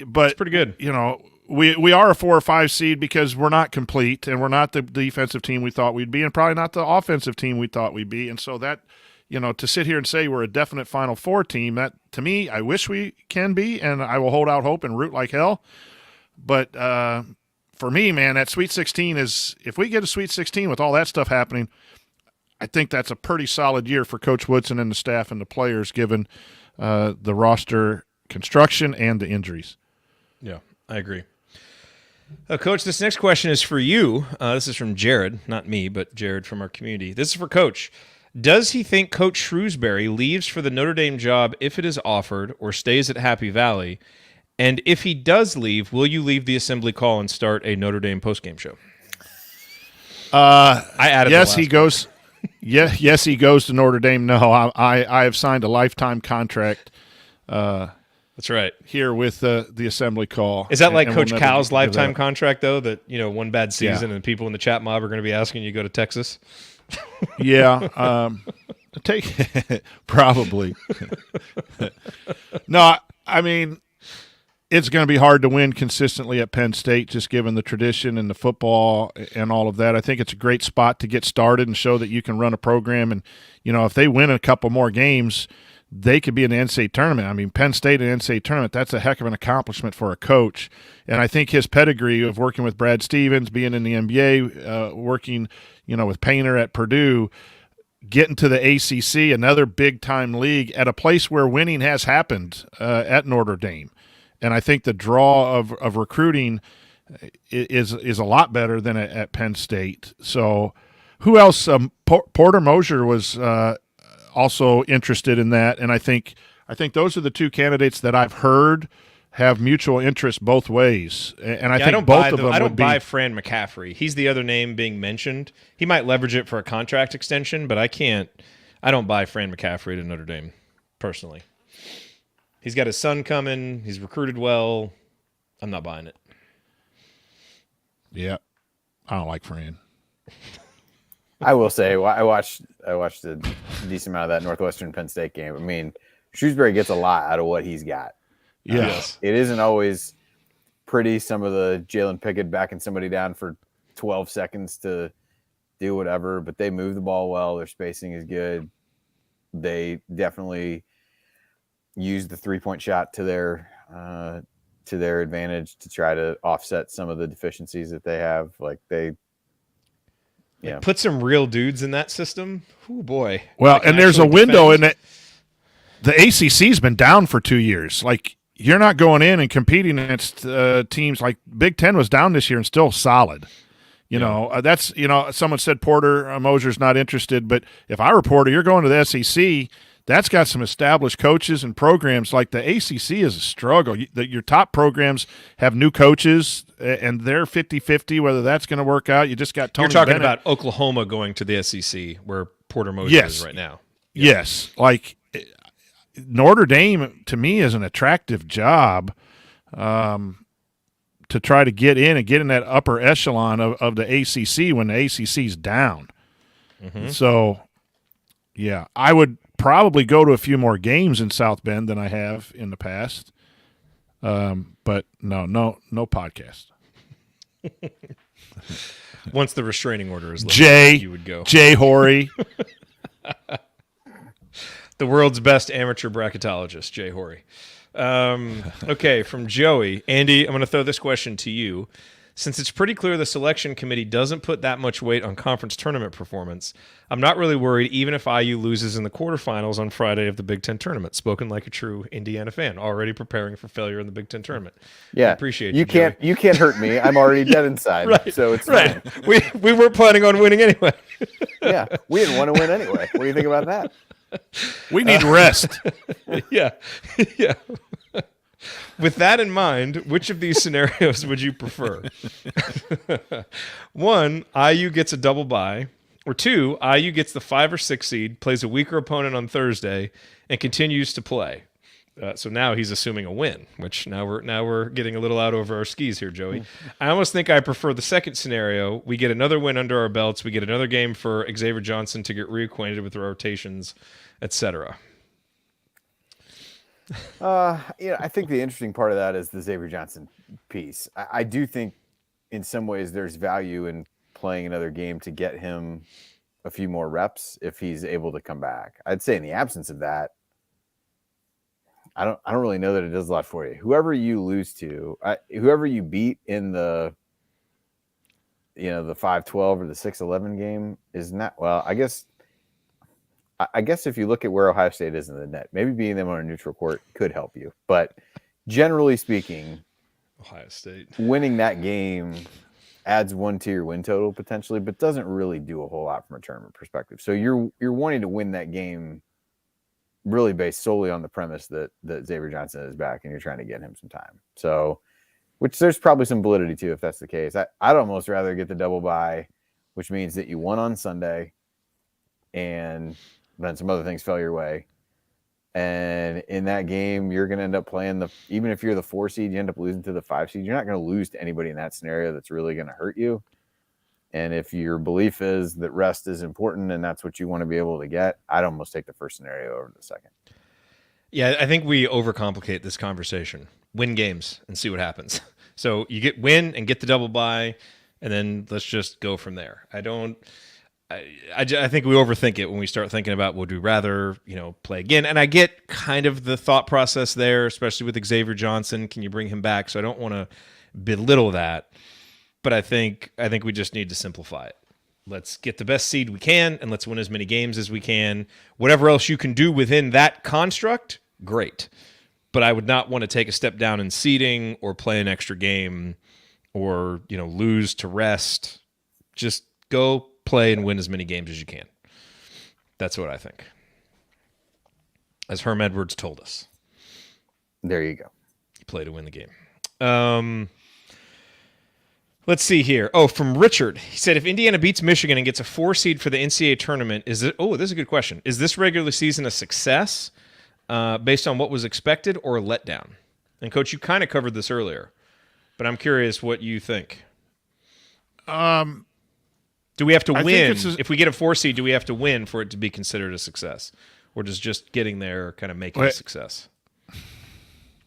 But That's pretty good. You know, we are a 4 or 5 seed because we're not complete, and we're not the defensive team we thought we'd be, and probably not the offensive team we thought we'd be, and so that. You know, to sit here and say we're a definite Final Four team, that to me, I wish we can be, and I will hold out hope and root like hell. But for me, man, that Sweet 16 is, if we get a Sweet 16 with all that stuff happening, I think that's a pretty solid year for Coach Woodson and the staff and the players, given the roster construction and the injuries. Yeah, I agree. Coach, this next question is for you. This is from Jared, not me, but Jared from our community. This is for Coach. Does he think Coach Shrewsbury leaves for the Notre Dame job if it is offered or stays at Happy Valley? And if he does leave, will you leave the assembly call and start a Notre Dame postgame show? I added yes, he goes. Yes, he goes to Notre Dame. No, I have signed a lifetime contract. That's right. Here with the assembly call. Is that like Coach Cal's lifetime contract, though, that, you know, one bad season and people in the chat mob are going to be asking you to go to Texas? Yeah, probably. No, I mean, it's going to be hard to win consistently at Penn State, just given the tradition and the football and all of that. I think it's a great spot to get started and show that you can run a program. And, you know, if they win a couple more games, they could be in the NCAA tournament. I mean, Penn State and NCAA tournament, that's a heck of an accomplishment for a coach. And I think his pedigree of working with Brad Stevens, being in the NBA, working, you know, with Painter at Purdue, getting to the ACC, another big-time league, at a place where winning has happened at Notre Dame. And I think the draw of recruiting is a lot better than at Penn State. So who else? Porter Moser was also interested in that, and I think those are the two candidates that I've heard have mutual interest both ways. And I think both of them. I don't buy Fran McCaffrey. He's the other name being mentioned. He might leverage it for a contract extension, but I don't buy Fran McCaffrey to Notre Dame personally. He's got his son coming. He's recruited well. I'm not buying it. Yeah, I don't like Fran. I will say I watched a decent amount of that Northwestern Penn State game. I mean, Shrewsbury gets a lot out of what he's got. Yes. It isn't always pretty. Some of the Jalen Pickett backing somebody down for 12 seconds to do whatever, but they move the ball well. Their spacing is good. They definitely use the 3-point shot to their advantage to try to offset some of the deficiencies that they have. Put some real dudes in that system. Oh boy. Well, and there's a window in it. The ACC's been down for 2 years. Like, you're not going in and competing against teams like Big Ten was down this year and still solid. You know, that's, you know, someone said Porter Moser's not interested, but if I were Porter, you're going to the SEC. That's got some established coaches and programs. Like, the ACC is a struggle. Your top programs have new coaches, and they're 50-50, whether that's going to work out. You just got Tony You're talking Bennett. about Oklahoma going to the SEC, where Porter Moser is right now. Yes. Like, Notre Dame, to me, is an attractive job to try to get in that upper echelon of the ACC when the ACC's down. Mm-hmm. So, yeah, I would probably go to a few more games in South Bend than I have in the past. But no podcast. Once the restraining order is lifted, you would go. Jay Horry. The world's best amateur bracketologist, Jay Horry. Okay, from Joey. Andy, I'm going to throw this question to you. Since it's pretty clear the selection committee doesn't put that much weight on conference tournament performance, I'm not really worried even if IU loses in the quarterfinals on Friday of the Big Ten tournament. Spoken like a true Indiana fan, already preparing for failure in the Big Ten tournament. Yeah, I appreciate you. Joey. You can't hurt me. I'm already dead inside. Right, so it's right. fine. We weren't planning on winning anyway. Yeah, we didn't want to win anyway. What do you think about that? We need rest. Yeah. With that in mind, which of these scenarios would you prefer? 1, IU gets a double bye, or 2, IU gets the 5 or 6 seed, plays a weaker opponent on Thursday, and continues to play. So now he's assuming a win, which now we're getting a little out over our skis here, Joey. I almost think I prefer the second scenario. We get another win under our belts. We get another game for Xavier Johnson to get reacquainted with the rotations, etc. I think the interesting part of that is the Xavier Johnson piece. I do think in some ways there's value in playing another game to get him a few more reps if he's able to come back. I'd say in the absence of that, I don't really know that it does a lot for you. Whoever you lose to, whoever you beat in the 5-12 or the 6-11 game is not, well, I guess if you look at where Ohio State is in the net, maybe beating them on a neutral court could help you. But generally speaking, Ohio State winning that game adds 1 to your win total potentially, but doesn't really do a whole lot from a tournament perspective. So you're wanting to win that game really based solely on the premise that Xavier Johnson is back and you're trying to get him some time. So, which there's probably some validity to if that's the case. I'd almost rather get the double bye, which means that you won on Sunday and then some other things fell your way. And in that game, you're going to end up playing even if you're the 4 seed, you end up losing to the 5 seed. You're not going to lose to anybody in that scenario that's really going to hurt you. And if your belief is that rest is important and that's what you want to be able to get, I'd almost take the first scenario over the second. Yeah, I think we overcomplicate this conversation. Win games and see what happens. So you win and get the double bye, and then let's just go from there. I think we overthink it when we start thinking about would we rather, play again. And I get kind of the thought process there, especially with Xavier Johnson. Can you bring him back? So I don't want to belittle that, but I think we just need to simplify it. Let's get the best seed we can, and let's win as many games as we can. Whatever else you can do within that construct, great. But I would not want to take a step down in seeding or play an extra game or, lose to rest. Just go play and win as many games as you can. That's what I think. As Herm Edwards told us. There you go. You play to win the game. Let's see here. Oh, from Richard. He said, if Indiana beats Michigan and gets a 4 seed for the NCAA tournament, this is a good question. Is this regular season a success based on what was expected or a letdown? And Coach, you kind of covered this earlier, but I'm curious what you think. Do we have to win? If we get a 4 seed, do we have to win for it to be considered a success? Or does just getting there kind of make it a success?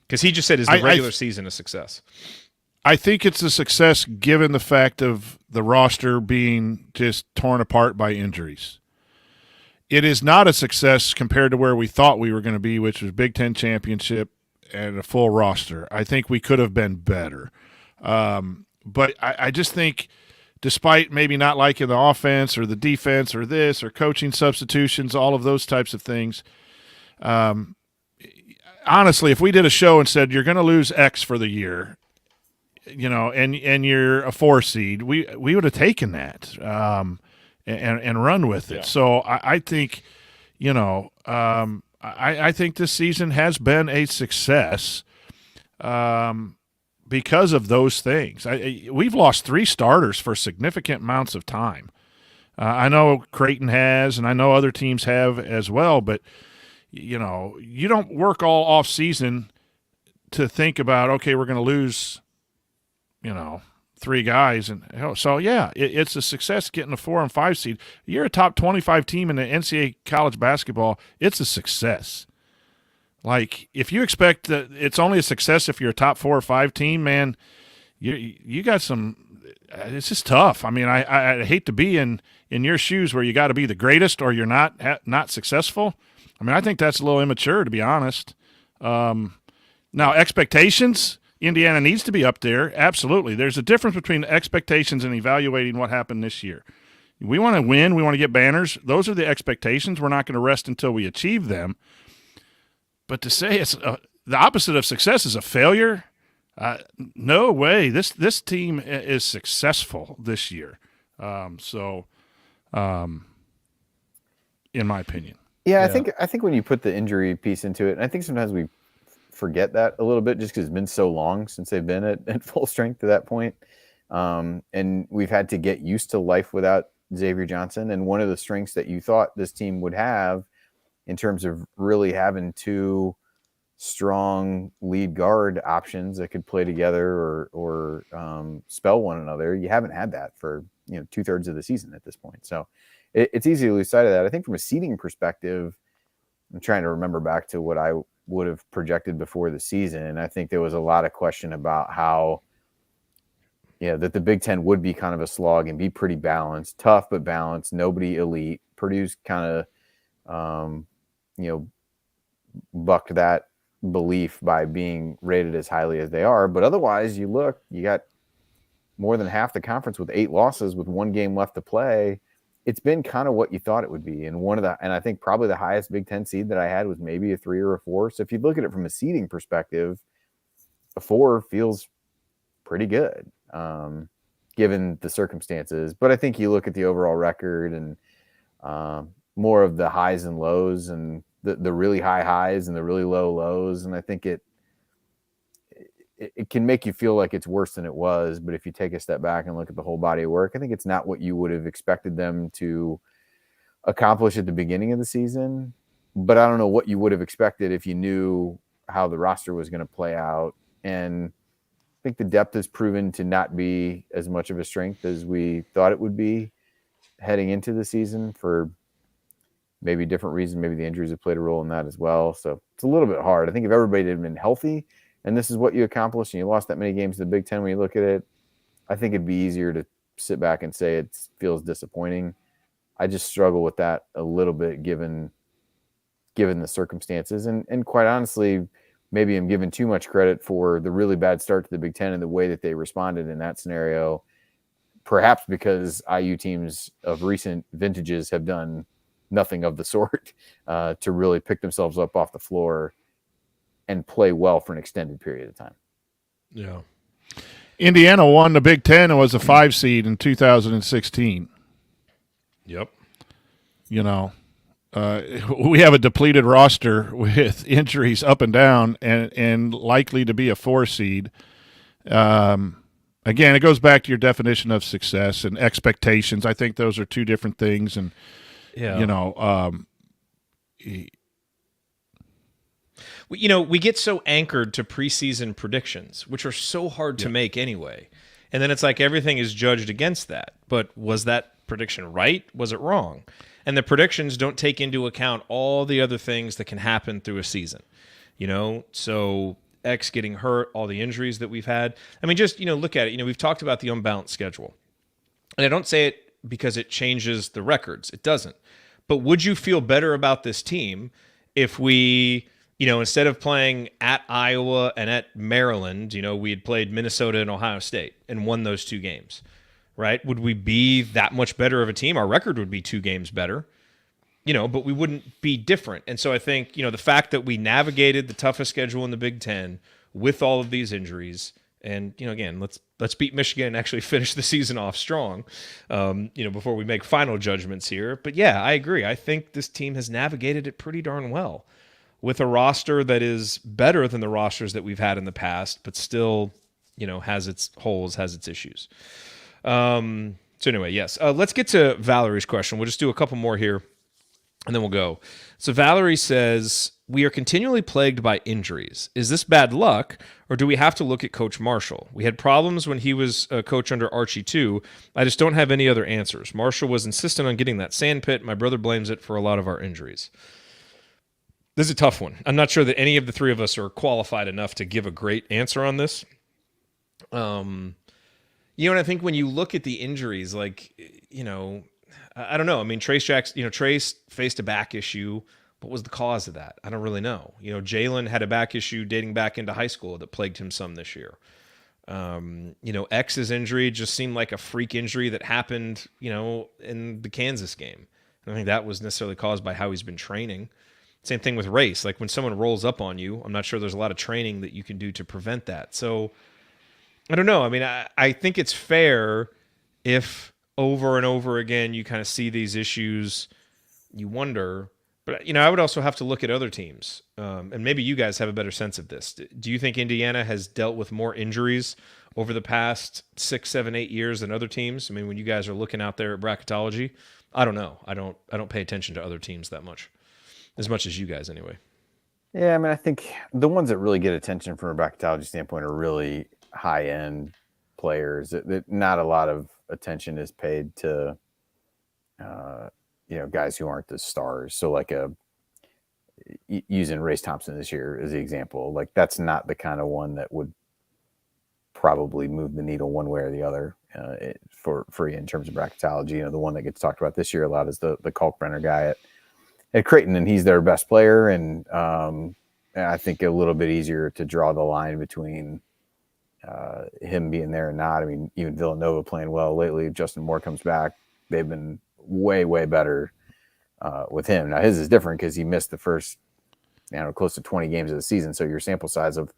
Because he just said, is the regular season a success? I think it's a success given the fact of the roster being just torn apart by injuries. It is not a success compared to where we thought we were going to be, which was Big Ten championship and a full roster. I think we could have been better. But I just think despite maybe not liking the offense or the defense or this or coaching substitutions, all of those types of things, honestly, if we did a show and said you're going to lose X for the year, and you're a 4 seed, we would have taken that and run with it. Yeah. So I think, I think this season has been a success because of those things. We've lost 3 starters for significant amounts of time. I know Creighton has, and I know other teams have as well, but, you don't work all off season to think about, okay, we're going to lose – 3 guys. And so, yeah, it's a success getting a 4 and 5 seed. You're a top 25 team in the NCAA college basketball. It's a success. Like, if you expect that it's only a success if you're a top 4 or 5 team, man, you got some – it's just tough. I mean, I hate to be in your shoes where you got to be the greatest or you're not successful. I mean, I think that's a little immature, to be honest. Now, expectations – Indiana needs to be up there. Absolutely. There's a difference between expectations and evaluating what happened this year. We want to win. We want to get banners. Those are the expectations. We're not going to rest until we achieve them. But to say it's the opposite of success is a failure, no way. This team is successful this year. In my opinion. Yeah, I think when you put the injury piece into it, and I think sometimes we forget that a little bit just because it's been so long since they've been at full strength to that point. And we've had to get used to life without Xavier Johnson. And one of the strengths that you thought this team would have in terms of really having 2 strong lead guard options that could play together or spell one another. You haven't had that for 2/3 of the season at this point. So it's easy to lose sight of that. I think from a seeding perspective, I'm trying to remember back to what I would have projected before the season. I think there was a lot of question about how, that the Big Ten would be kind of a slog and be pretty balanced, tough but balanced, nobody elite. Purdue's kind of, bucked that belief by being rated as highly as they are. But otherwise, you got more than half the conference with 8 losses with 1 game left to play. It's been kind of what you thought it would be. And I think probably the highest Big Ten seed that I had was maybe a 3 or a 4. So if you look at it from a seeding perspective, a 4 feels pretty good, given the circumstances. But I think you look at the overall record and more of the highs and lows and the really high highs and the really low lows. And I think it can make you feel like it's worse than it was. But if you take a step back and look at the whole body of work, I think it's not what you would have expected them to accomplish at the beginning of the season. But I don't know what you would have expected if you knew how the roster was going to play out. And I think the depth has proven to not be as much of a strength as we thought it would be heading into the season for maybe different reasons. Maybe the injuries have played a role in that as well. So it's a little bit hard. I think if everybody had been healthy and this is what you accomplished and you lost that many games in the Big Ten, when you look at it, I think it'd be easier to sit back and say it feels disappointing. I just struggle with that a little bit given the circumstances. And quite honestly, maybe I'm giving too much credit for the really bad start to the Big Ten and the way that they responded in that scenario, perhaps because IU teams of recent vintages have done nothing of the sort to really pick themselves up off the floor and play well for an extended period of time. Yeah. Indiana won the Big Ten and was a 5 seed in 2016. Yep. We have a depleted roster with injuries up and down and likely to be a 4 seed. Again, it goes back to your definition of success and expectations. I think those are 2 different things. And, we get so anchored to preseason predictions, which are so hard to make anyway. And then it's like everything is judged against that. But was that prediction right? Was it wrong? And the predictions don't take into account all the other things that can happen through a season. So X getting hurt, all the injuries that we've had. I mean, just, look at it. We've talked about the unbalanced schedule. And I don't say it because it changes the records. It doesn't. But would you feel better about this team if we, instead of playing at Iowa and at Maryland, we had played Minnesota and Ohio State and won those 2 games, right? Would we be that much better of a team? Our record would be 2 games better, but we wouldn't be different. And so I think, the fact that we navigated the toughest schedule in the Big Ten with all of these injuries, and, again, let's beat Michigan and actually finish the season off strong, before we make final judgments here. But yeah, I agree. I think this team has navigated it pretty darn well with a roster that is better than the rosters that we've had in the past, but still, has its holes, has its issues. So anyway, yes. Let's get to Valerie's question. We'll just do a couple more here, and then we'll go. So Valerie says, we are continually plagued by injuries. Is this bad luck, or do we have to look at Coach Marshall? We had problems when he was a coach under Archie too. I just don't have any other answers. Marshall was insistent on getting that sandpit. My brother blames it for a lot of our injuries. This is a tough one. I'm not sure that any of the 3 of us are qualified enough to give a great answer on this. And I think when you look at the injuries, I don't know. I mean, Trayce faced a back issue. What was the cause of that? I don't really know. Jalen had a back issue dating back into high school that plagued him some this year. X's injury just seemed like a freak injury that happened, in the Kansas game. I don't think that was necessarily caused by how he's been training. Same thing with race. Like when someone rolls up on you, I'm not sure there's a lot of training that you can do to prevent that. So I don't know. I mean, I think it's fair if over and over again you kind of see these issues, you wonder. But, I would also have to look at other teams. And maybe you guys have a better sense of this. Do you think Indiana has dealt with more injuries over the past 6, 7, 8 years than other teams? I mean, when you guys are looking out there at Bracketology, I don't know. I don't pay attention to other teams that much. As much as you guys, anyway. Yeah, I mean, I think the ones that really get attention from a bracketology standpoint are really high-end players. That not a lot of attention is paid to, guys who aren't the stars. So, like using Race Thompson this year as the example, like that's not the kind of one that would probably move the needle one way or the other for you in terms of bracketology. The one that gets talked about this year a lot is the Kalkbrenner guy at Creighton, and he's their best player. And I think a little bit easier to draw the line between him being there and not. I mean, even Villanova playing well lately. Justin Moore comes back. They've been way, way better with him. Now his is different because he missed the first, close to 20 games of the season. So your sample size of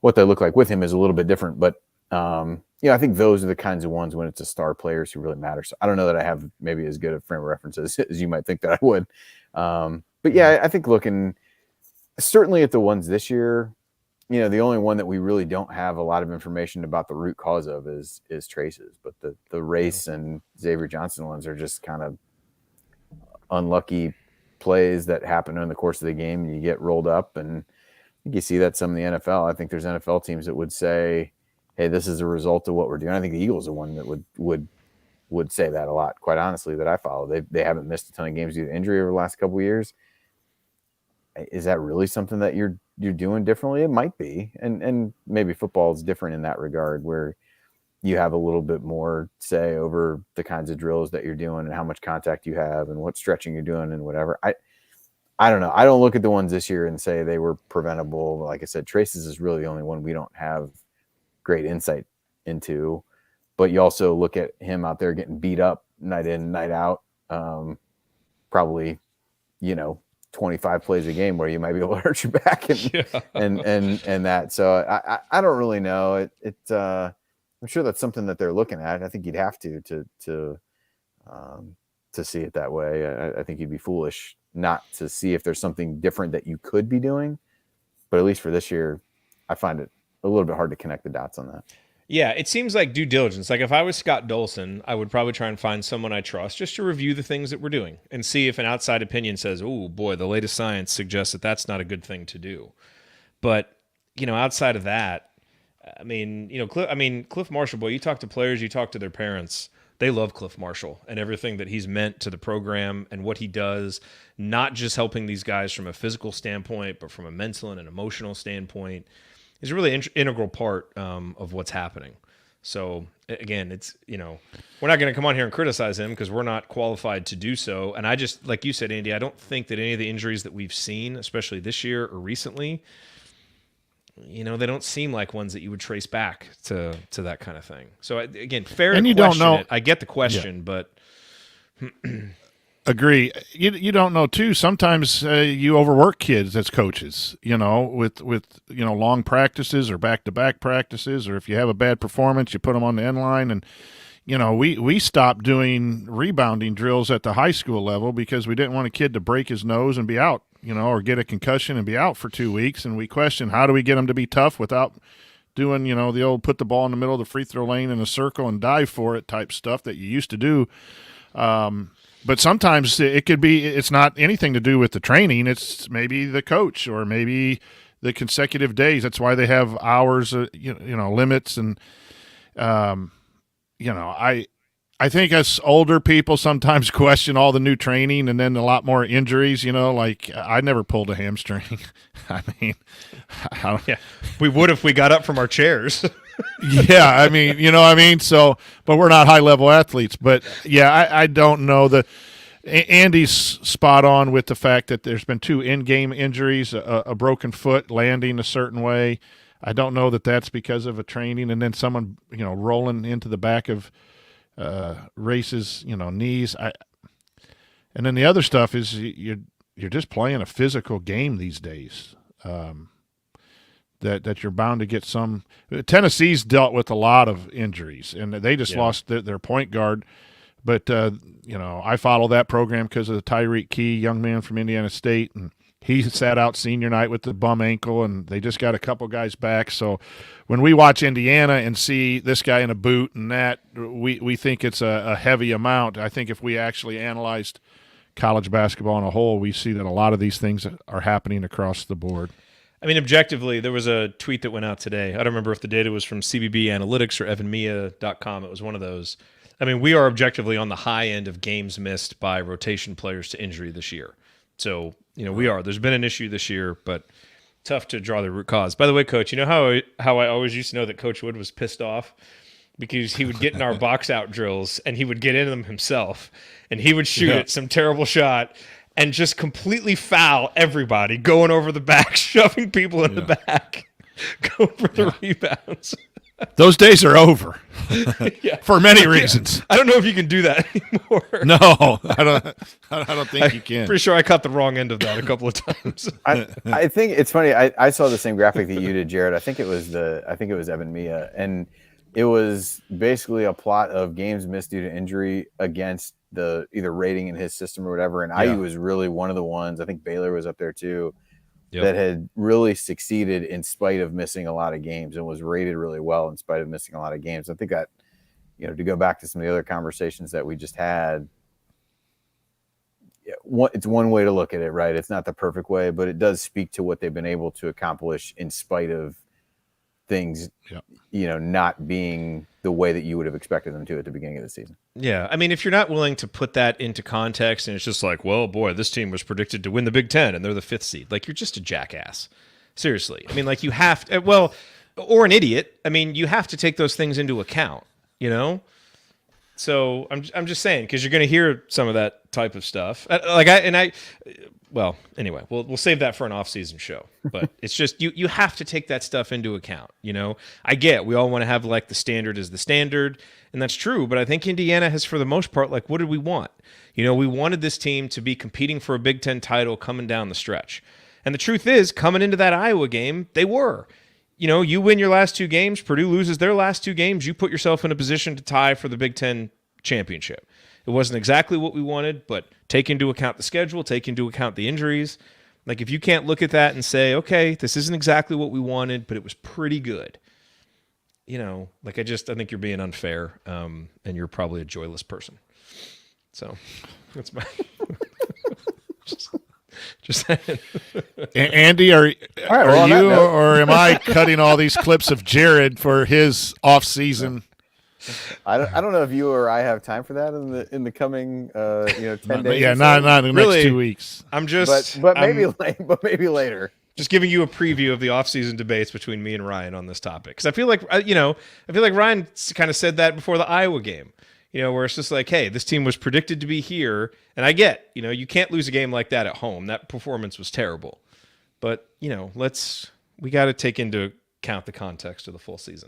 what they look like with him is a little bit different. But, I think those are the kinds of ones when it's a star players who really matter. So I don't know that I have maybe as good a frame of references as you might think that I would. But yeah, I think looking certainly at the ones this year, the only one that we really don't have a lot of information about the root cause of is Trayce's. But the Race and Xavier Johnson ones are just kind of unlucky plays that happen in the course of the game, and you get rolled up. And I think you see that some in the NFL. I think there's NFL teams that would say, hey, this is a result of what we're doing. I think the Eagles are one that would say that a lot, quite honestly, that I follow. They haven't missed a ton of games due to injury over the last couple of years. Is that really something that you're doing differently? It might be. And maybe football is different in that regard, where you have a little bit more say over the kinds of drills that you're doing and how much contact you have and what stretching you're doing and whatever. I don't know. I don't look at the ones this year and say they were preventable. Like I said, Trayce's is really the only one we don't have great insight into. But you also look at him out there getting beat up night in, night out. Probably, 25 plays a game where you might be able to hurt your back and that. So I don't really know. I'm sure that's something that they're looking at. I think you'd have to see it that way. I think you'd be foolish not to see if there's something different that you could be doing. But at least for this year, I find it a little bit hard to connect the dots on that. Yeah, it seems like due diligence. Like if I was Scott Dolson, I would probably try and find someone I trust just to review the things that we're doing and see if an outside opinion says, oh boy, the latest science suggests that that's not a good thing to do. But, outside of that, Cliff Marshall, boy, you talk to players, you talk to their parents, they love Cliff Marshall and everything that he's meant to the program and what he does, not just helping these guys from a physical standpoint, but from a mental and an emotional standpoint. Is a really integral part of what's happening. So again, it's, we're not going to come on here and criticize him because we're not qualified to do so. And I just, like you said, Andy, I don't think that any of the injuries that we've seen, especially this year or recently, they don't seem like ones that you would trace back to that kind of thing. So again, fair and to you question don't know. it. I get the question, Yeah. But agree. You don't know too. Sometimes you overwork kids as coaches, with long practices or back-to-back practices, or if you have a bad performance, you put them on the end line. And we stopped doing rebounding drills at the high school level because we didn't want a kid to break his nose and be out, or get a concussion and be out for 2 weeks. And we questioned, how do we get them to be tough without doing, the old put the ball in the middle of the free throw lane in a circle and dive for it type stuff that you used to do. But sometimes it's not anything to do with the training. It's maybe the coach or maybe the consecutive days. That's why they have hours, limits. And, I think us older people sometimes question all the new training and then a lot more injuries, like I never pulled a hamstring. we would if we got up from our chairs. Yeah, so, but we're not high-level athletes. But, yeah, I don't know. Andy's spot on with the fact that there's been 2 in-game injuries, a broken foot landing a certain way. I don't know that that's because of a training and then someone, rolling into the back of Race's, knees. And then the other stuff is you're just playing a physical game these days. That you're bound to get some. Tennessee's dealt with a lot of injuries, and they just lost their point guard. But, I follow that program because of the Tyreek Key, young man from Indiana State, and he sat out senior night with the bum ankle, and they just got a couple guys back. So when we watch Indiana and see this guy in a boot and that, we think it's a heavy amount. I think if we actually analyzed college basketball in a whole, we see that a lot of these things are happening across the board. I mean, objectively, there was a tweet that went out today. I don't remember if the data was from CBB Analytics or evanmia.com. It was one of those. I mean, we are objectively on the high end of games missed by rotation players to injury this year. So, we are. There's been an issue this year, but tough to draw the root cause. By the way, Coach, you know how I always used to know that Coach Wood was pissed off? Because he would get in our box out drills and he would get into them himself and he would shoot it, some terrible shot, and just completely foul everybody, going over the back, shoving people in the back, going for the rebounds. Those days are over for many reasons. I don't know if you can do that anymore. No, I don't think you can. Pretty sure I caught the wrong end of that a couple of times. I think it's funny. I saw the same graphic that you did, Jared. I think it was Evan Mia, and it was basically a plot of games missed due to injury against the either rating in his system or whatever. And IU was really one of the ones, I think Baylor was up there too, that had really succeeded in spite of missing a lot of games and was rated really well in spite of missing a lot of games. I think that, to go back to some of the other conversations that we just had, it's one way to look at it, right? It's not the perfect way, but it does speak to what they've been able to accomplish in spite of things, not being the way that you would have expected them to at the beginning of the season. Yeah. I mean, if you're not willing to put that into context and it's just like, well, boy, this team was predicted to win the Big Ten and they're the 5th seed. Like, you're just a jackass. Seriously. I mean, like, you have to, or an idiot. I mean, you have to take those things into account, So I'm just saying, because you're going to hear some of that type of stuff. Well, anyway, we'll save that for an off-season show. But it's just you have to take that stuff into account. I get we all want to have like the standard is the standard, and that's true. But I think Indiana has, for the most part, like, what did we want? We wanted this team to be competing for a Big Ten title coming down the stretch. And the truth is, coming into that Iowa game, they were. You win your last 2 games, Purdue loses their last 2 games, you put yourself in a position to tie for the Big Ten championship. It wasn't exactly what we wanted, but take into account the schedule, take into account the injuries. Like, if you can't look at that and say, okay, this isn't exactly what we wanted, but it was pretty good. I think you're being unfair, and you're probably a joyless person. So that's my just saying. Andy, are you or am I cutting all these clips of Jared for his off-season? I don't know if you or I have time for that in the coming 10 days. Yeah, not in the next 2 weeks. I'm just but maybe later. Just giving you a preview of the off-season debates between me and Ryan on this topic, because I feel like Ryan kind of said that before the Iowa game. Where it's just like, hey, this team was predicted to be here, and I get, you can't lose a game like that at home. That performance was terrible, but we got to take into account the context of the full season.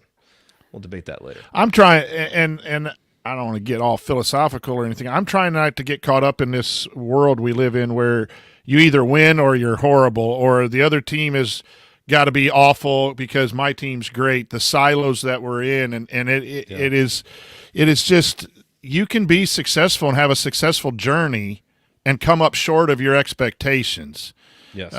We'll debate that later. I'm trying, and I don't want to get all philosophical or anything. I'm trying not to get caught up in this world we live in where you either win or you're horrible, or the other team has got to be awful because my team's great. The silos that we're in, and it is just, you can be successful and have a successful journey and come up short of your expectations. Yes.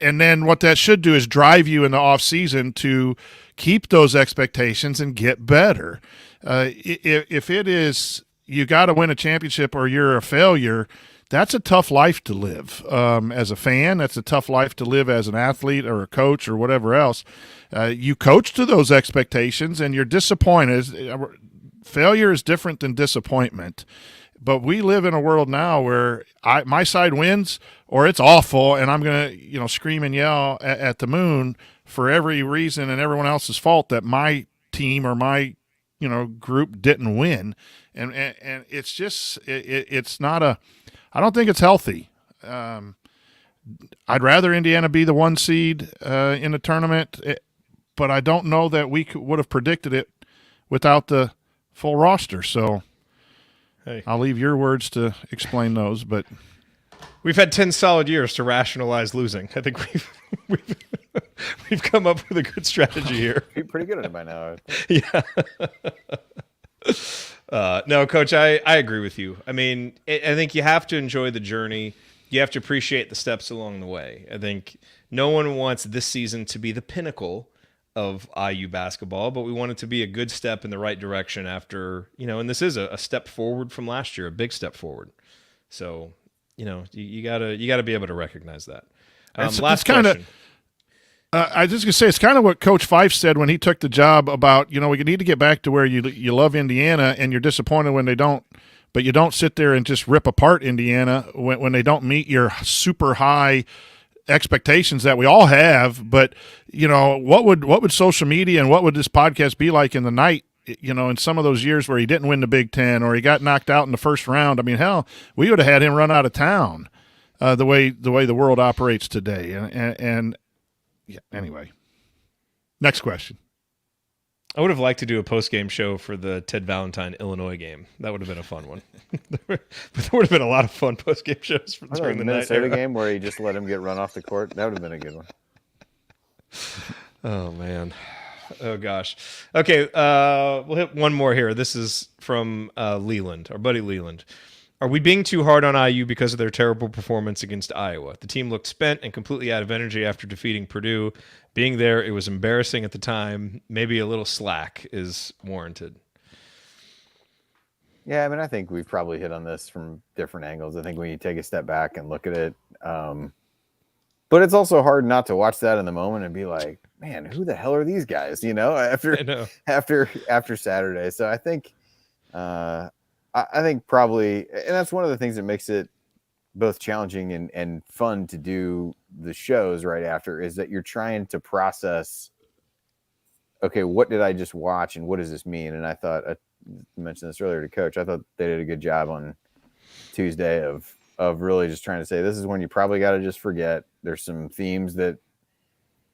And then what that should do is drive you in the off season to keep those expectations and get better. If it is, you got to win a championship or you're a failure, that's a tough life to live. As a fan, that's a tough life to live as an athlete or a coach or whatever else. You coach to those expectations and you're disappointed. Failure is different than disappointment. But we live in a world now where my side wins or it's awful, and I'm going to scream and yell at the moon for every reason and everyone else's fault that my team or my group didn't win. And it's just it's not I don't think it's healthy. I'd rather Indiana be the 1 seed in the tournament, but I don't know that we would have predicted it without the full roster. So hey, I'll leave your words to explain those. But we've had 10 solid years to rationalize losing. I think we've come up with a good strategy here. You're pretty good at it by now. Yeah. No, Coach, I agree with you. I mean, I think you have to enjoy the journey. You have to appreciate the steps along the way. I think no one wants this season to be the pinnacle of IU basketball, but we want it to be a good step in the right direction after, and this is a step forward from last year, a big step forward. So, you gotta be able to recognize that. Last question. I was just gonna say it's kind of what Coach Fife said when he took the job about we need to get back to where you love Indiana and you're disappointed when they don't, but you don't sit there and just rip apart Indiana when they don't meet your super high expectations that we all have. But what would social media and what would this podcast be like in the night? In some of those years where he didn't win the Big Ten or he got knocked out in the first round. I mean, hell, we would have had him run out of town. The way the world operates today, and yeah. Anyway, next question. I would have liked to do a post-game show for the Ted Valentine Illinois game. That would have been a fun one. But there would have been a lot of fun post-game shows during the Minnesota game where he just let him get run off the court. That would have been a good one. Oh man. Oh gosh. Okay. We'll hit one more here. This is from Leland, our buddy Leland. Are we being too hard on IU because of their terrible performance against Iowa? The team looked spent and completely out of energy after defeating Purdue. Being there, it was embarrassing at the time. Maybe a little slack is warranted. Yeah, I mean, I think we've probably hit on this from different angles. I think when you take a step back and look at it, but it's also hard not to watch that in the moment and be like, man, who the hell are these guys? After Saturday. So I think probably, and that's one of the things that makes it both challenging and fun to do the shows right after, is that you're trying to process, okay, what did I just watch and what does this mean? And I thought, I mentioned this earlier to Coach, I thought they did a good job on Tuesday of really just trying to say, this is when you probably got to just forget. There's some themes that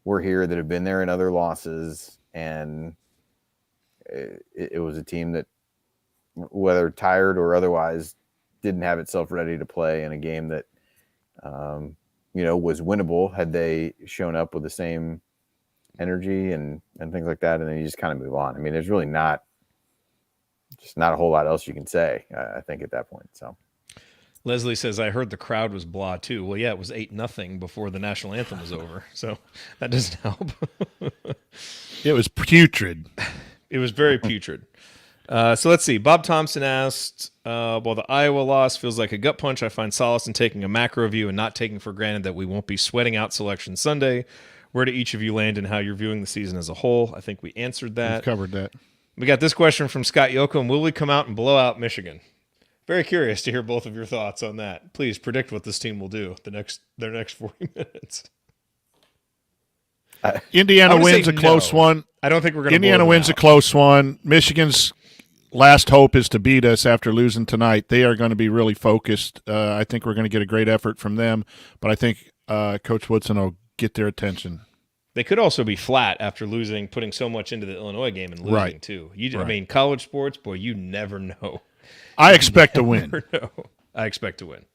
were here that have been there in other losses. And it was a team that, whether tired or otherwise, didn't have itself ready to play in a game that, was winnable had they shown up with the same energy and things like that. And then you just kind of move on. I mean, there's really not a whole lot else you can say, I think, at that point. So Leslie says, I heard the crowd was blah too. Well, yeah, it was 8-0 before the national anthem was over. So that doesn't help. It was putrid. It was very putrid. So let's see. Bob Thompson asked, while the Iowa loss feels like a gut punch, I find solace in taking a macro view and not taking for granted that we won't be sweating out Selection Sunday. Where do each of you land in how you're viewing the season as a whole? I think we answered that. We've covered that. We got this question from Scott Yoakum. Will we come out and blow out Michigan? Very curious to hear both of your thoughts on that. Please predict what this team will do their next 40 minutes. Indiana wins a close one. I don't think we're going to. Indiana wins a close one. Michigan's last hope is to beat us after losing tonight. They are going to be really focused. I think we're going to get a great effort from them, but I think Coach Woodson will get their attention. They could also be flat after putting so much into the Illinois game and losing too. I mean, college sports, boy, you never know. I expect to win. I expect to win.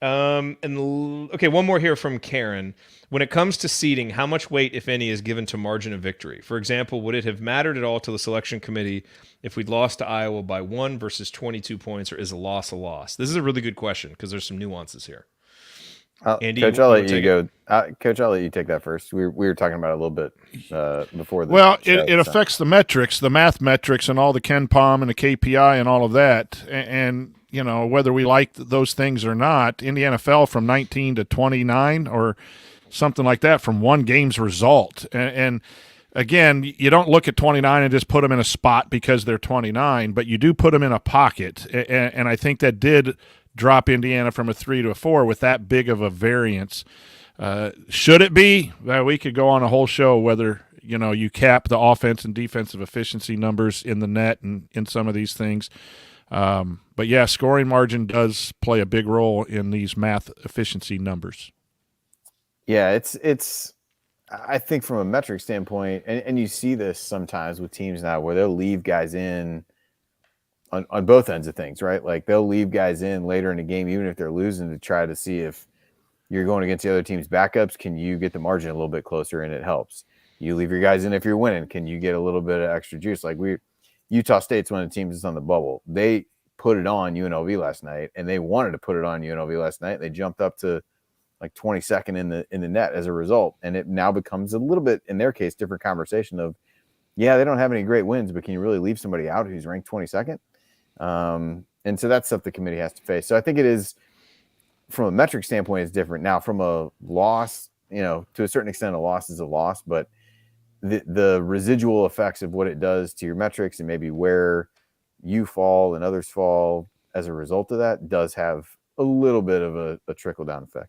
Okay, one more here from Karen. When it comes to seeding, how much weight, if any, is given to margin of victory? For example, would it have mattered at all to the selection committee if we'd lost to Iowa by 1 versus 22 points, or is a loss a loss? This is a really good question because there's some nuances here. Andy, Coach, I'll let you go. Coach, I'll let you take that first. We were talking about it a little bit before. It affects the metrics, the math metrics, and all the Ken Pom and the KPI and all of that. And whether we like those things or not, Indiana fell from 19 to 29 or something like that from one game's result. And again, you don't look at 29 and just put them in a spot because they're 29, but you do put them in a pocket. And I think that did drop Indiana from a 3 to a 4 with that big of a variance. Should it be? We could go on a whole show whether you cap the offense and defensive efficiency numbers in the net and in some of these things. But yeah, scoring margin does play a big role in these math efficiency numbers. Yeah, it's I think from a metric standpoint, and you see this sometimes with teams now where they'll leave guys in on both ends of things, right? Like they'll leave guys in later in the game, even if they're losing, to try to see if you're going against the other team's backups, can you get the margin a little bit closer, and it helps. You leave your guys in if you're winning, can you get a little bit of extra juice? Like Utah State's one of the teams that's on the bubble. They put it on UNLV last night, and they wanted to put it on UNLV last night. They jumped up to like 22nd in the net as a result, and it now becomes a little bit, in their case, different conversation of, yeah, they don't have any great wins, but can you really leave somebody out who's ranked 22nd? And so that's stuff the committee has to face. So I think it is, from a metric standpoint, it's different. Now, from a loss, to a certain extent, a loss is a loss, but the residual effects of what it does to your metrics and maybe where you fall and others fall as a result of that does have a little bit of a trickle-down effect.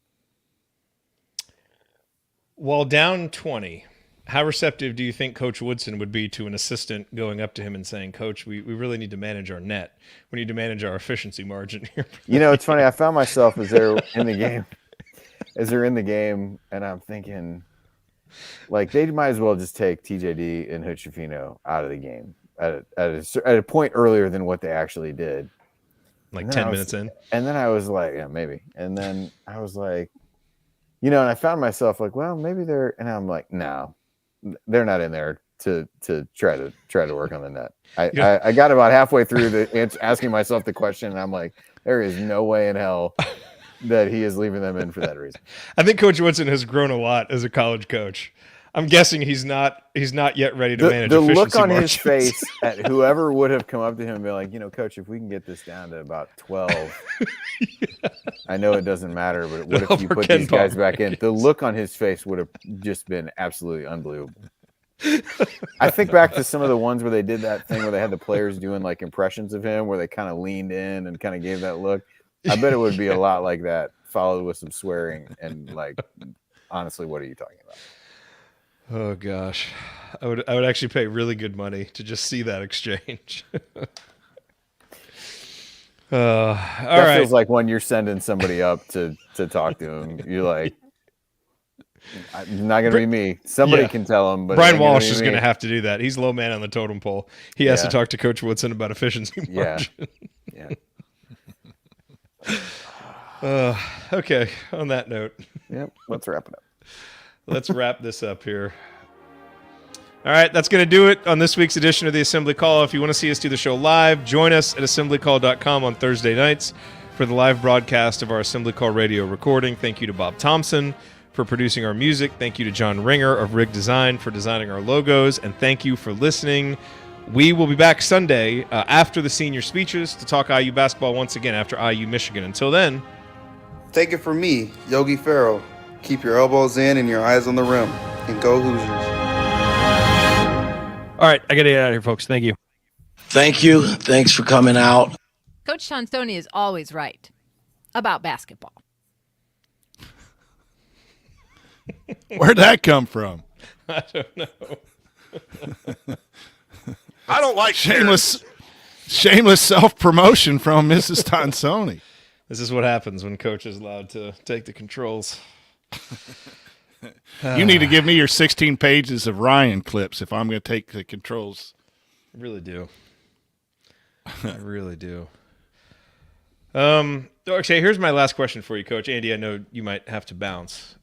While down 20, how receptive do you think Coach Woodson would be to an assistant going up to him and saying, Coach, we really need to manage our net. We need to manage our efficiency margin here. It's funny. I found myself as they're in the game, and I'm thinking, like, they might as well just take TJD and Hood-Schifino out of the game at a point earlier than what they actually did. Like 10 minutes in? And then I was like, yeah, maybe. And then I was like, and I found myself like, well, maybe they're – and I'm like, no. They're not in there to try to work on the net. I got about halfway through asking myself the question, and I'm like, there is no way in hell that he is leaving them in for that reason. I think Coach Woodson has grown a lot as a college coach. I'm guessing he's not yet ready to manage efficiency look on margins. his face at whoever would have come up to him and be like, Coach, if we can get this down to about 12, I know it doesn't matter, but what if you put these guys back in? The look on his face would have just been absolutely unbelievable. I think back to some of the ones where they did that thing where they had the players doing like impressions of him, where they kind of leaned in and kind of gave that look. I bet it would be a lot like that, followed with some swearing and like, honestly, what are you talking about? Oh gosh, I would actually pay really good money to just see that exchange. All right. Feels like when you're sending somebody up to talk to him, you're like, it's not going to be me. Somebody can tell him, but Brian Walsh is going to have to do that. He's low man on the totem pole. He has to talk to Coach Woodson about efficiency margin. Okay. On that note. Yep. Let's wrap it up. Let's wrap this up here. All right, that's going to do it on this week's edition of the Assembly Call. If you want to see us do the show live, join us at assemblycall.com on Thursday nights for the live broadcast of our Assembly Call radio recording. Thank you to Bob Thompson for producing our music. Thank you to John Ringer of Rig Design for designing our logos. And thank you for listening. We will be back Sunday after the senior speeches to talk IU basketball once again after IU Michigan. Until then, take it from me, Yogi Ferrell. Keep your elbows in and your eyes on the rim. And go Hoosiers. All right, I got to get out of here, folks. Thank you. Thank you. Thanks for coming out. Coach Tonsoni is always right about basketball. Where'd that come from? I don't know. I don't like shameless self-promotion from Mrs. Tonsoni. This is what happens when Coach is allowed to take the controls. You need to give me your 16 pages of Ryan clips if I'm going to take the controls. I really do. I really do. Okay, here's my last question for you, Coach. Andy, I know you might have to bounce.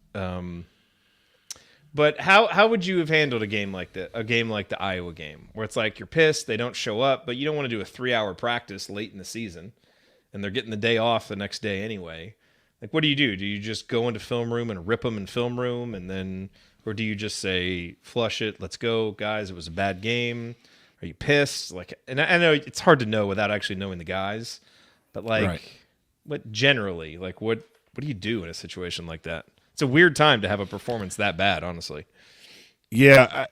But how would you have handled a game like the Iowa game, where it's like you're pissed, they don't show up, but you don't want to do a 3-hour practice late in the season, and they're getting the day off the next day anyway? Like, what do? Do you just go into film room and rip them in film room, and then, or do you just say, flush it, let's go, guys, it was a bad game? Are you pissed? Like, and I know it's hard to know without actually knowing the guys, but like, right. What generally, like, what do you do in a situation like that? It's a weird time to have a performance that bad, honestly. Yeah,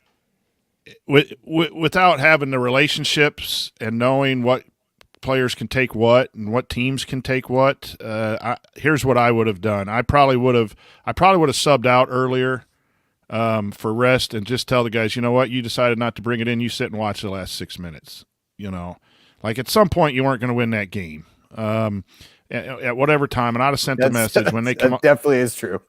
without having the relationships and knowing what players can take what and what teams can take what, here's what I would have done. I probably would have subbed out earlier for rest and just tell the guys, you know what, you decided not to bring it in. You sit and watch the last 6 minutes. You know, like at some point you weren't going to win that game. At whatever time, and I'd have sent the message when they come. That definitely is true.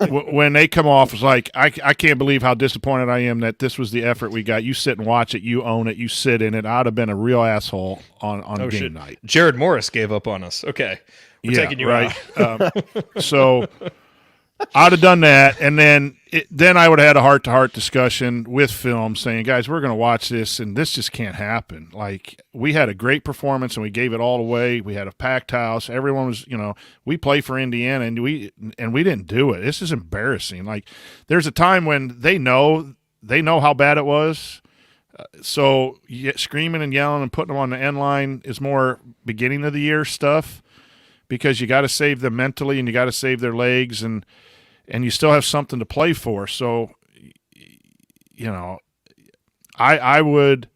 When they come off, it's like I can't believe how disappointed I am that this was the effort we got. You sit and watch it, you own it, you sit in it. I'd have been a real asshole on game night. Jared Morris gave up on us. Okay, we're taking you out. So I'd have done that, and then I would have had a heart-to-heart discussion with film saying, guys, we're going to watch this, and this just can't happen. Like, we had a great performance, and we gave it all away. We had a packed house. Everyone was, we play for Indiana, and we didn't do it. This is embarrassing. Like, there's a time when they know how bad it was. So screaming and yelling and putting them on the end line is more beginning of the year stuff, because you got to save them mentally and you got to save their legs, and you still have something to play for. So, I would,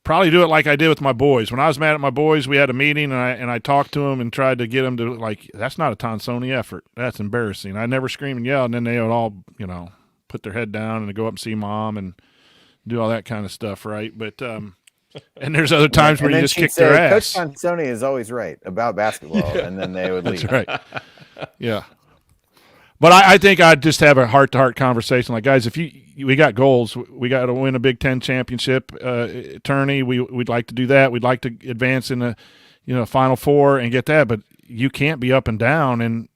probably do it like I did with my boys. When I was mad at my boys, we had a meeting and I talked to them and tried to get them to, like, that's not a Tonsoni effort. That's embarrassing. I never scream and yell, and then they would all, put their head down and go up and see mom and do all that kind of stuff, right? But and there's other times where you just kick their ass. Coach Tonsoni is always right about basketball, and then they would leave. That's right. Yeah. But I think I'd just have a heart-to-heart conversation. Like, guys, if we got goals, we got to win a Big Ten championship tourney. We'd like to do that. We'd like to advance in the Final Four and get that. But you can't be up and down. And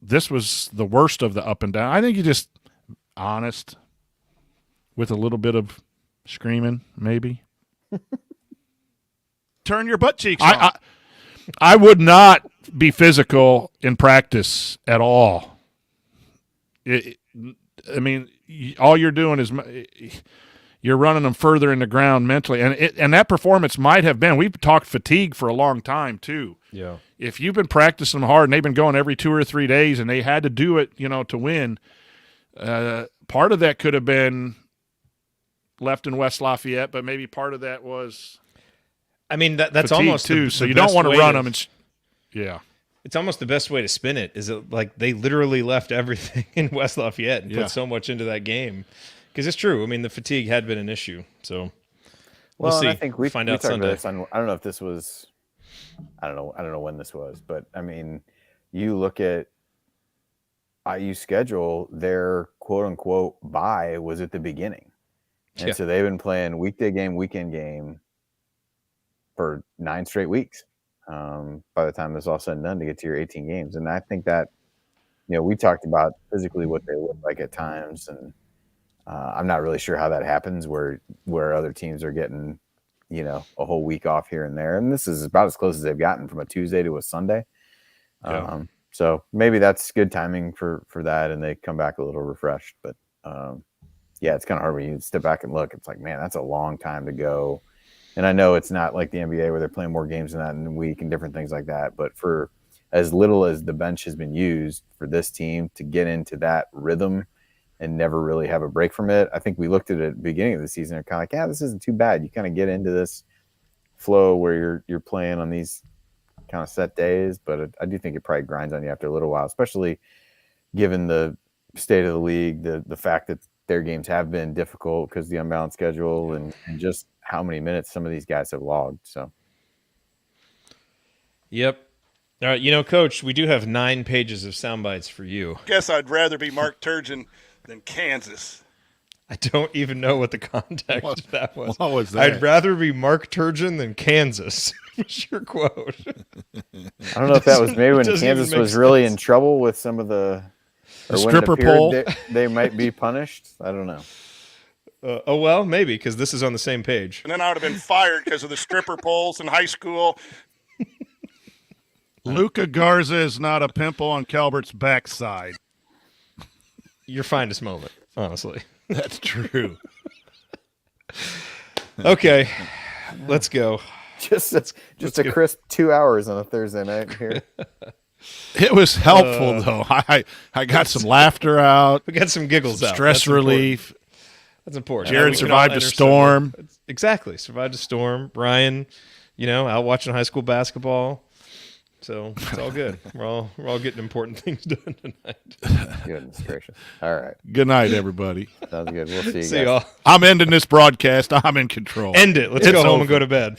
this was the worst of the up and down. I think you just honest with a little bit of screaming, maybe. Turn your butt cheeks on. I would not be physical in practice at all. All you're doing is you're running them further in the ground mentally, and that performance might have been. We've talked fatigue for a long time too. Yeah. If you've been practicing hard and they've been going every 2 or 3 days and they had to do it, to win, part of that could have been left in West Lafayette, but maybe part of that was. That's almost too. So you don't want to run them. Yeah. It's almost the best way to spin it. Is it like they literally left everything in West Lafayette and put so much into that game? Because it's true. The fatigue had been an issue. So we'll see. I think we find out Sunday. Sunday. I don't know if this was. I don't know when this was, but you look at IU schedule. Their quote unquote bye was at the beginning, and so they've been playing weekday game, weekend game for 9 straight weeks. By the time it's all said and done, to get to your 18 games. And I think that, we talked about physically what they look like at times. And I'm not really sure how that happens where other teams are getting, a whole week off here and there. And this is about as close as they've gotten from a Tuesday to a Sunday. Yeah. So maybe that's good timing for that. And they come back a little refreshed, but it's kind of hard when you step back and look. It's like, man, that's a long time to go. And I know it's not like the NBA where they're playing more games than that in a week and different things like that. But for as little as the bench has been used for this team to get into that rhythm and never really have a break from it, I think we looked at it at the beginning of the season and kind of like, this isn't too bad. You kind of get into this flow where you're playing on these kind of set days. But I do think it probably grinds on you after a little while, especially given the state of the league, the fact that their games have been difficult because of the unbalanced schedule and just how many minutes some of these guys have logged. So, yep. All right, Coach, we do have 9 pages of sound bites for you. Guess I'd rather be Mark Turgeon than Kansas. I don't even know what the context of that was. What was that? I'd rather be Mark Turgeon than Kansas. Was your quote? I don't know if that was maybe when Kansas was really in trouble with some of the stripper pole. They might be punished. I don't know. Well, maybe, because this is on the same page. And then I would have been fired because of the stripper poles in high school. Luca Garza is not a pimple on Calbert's backside. Your finest moment, honestly. That's true. Okay, let's go. Just a crisp 2 hours on a Thursday night here. It was helpful, though. I got some laughter out. We got some giggles out. Stress relief. That's important. Jared survived a storm. Exactly. Survived a storm. Brian, out watching high school basketball. So it's all good. We're all getting important things done tonight. Goodness gracious. All right. Good night, everybody. Sounds good. We'll see you See guys. y'all. I'm ending this broadcast. I'm in control. End it. Let's go home and go to bed.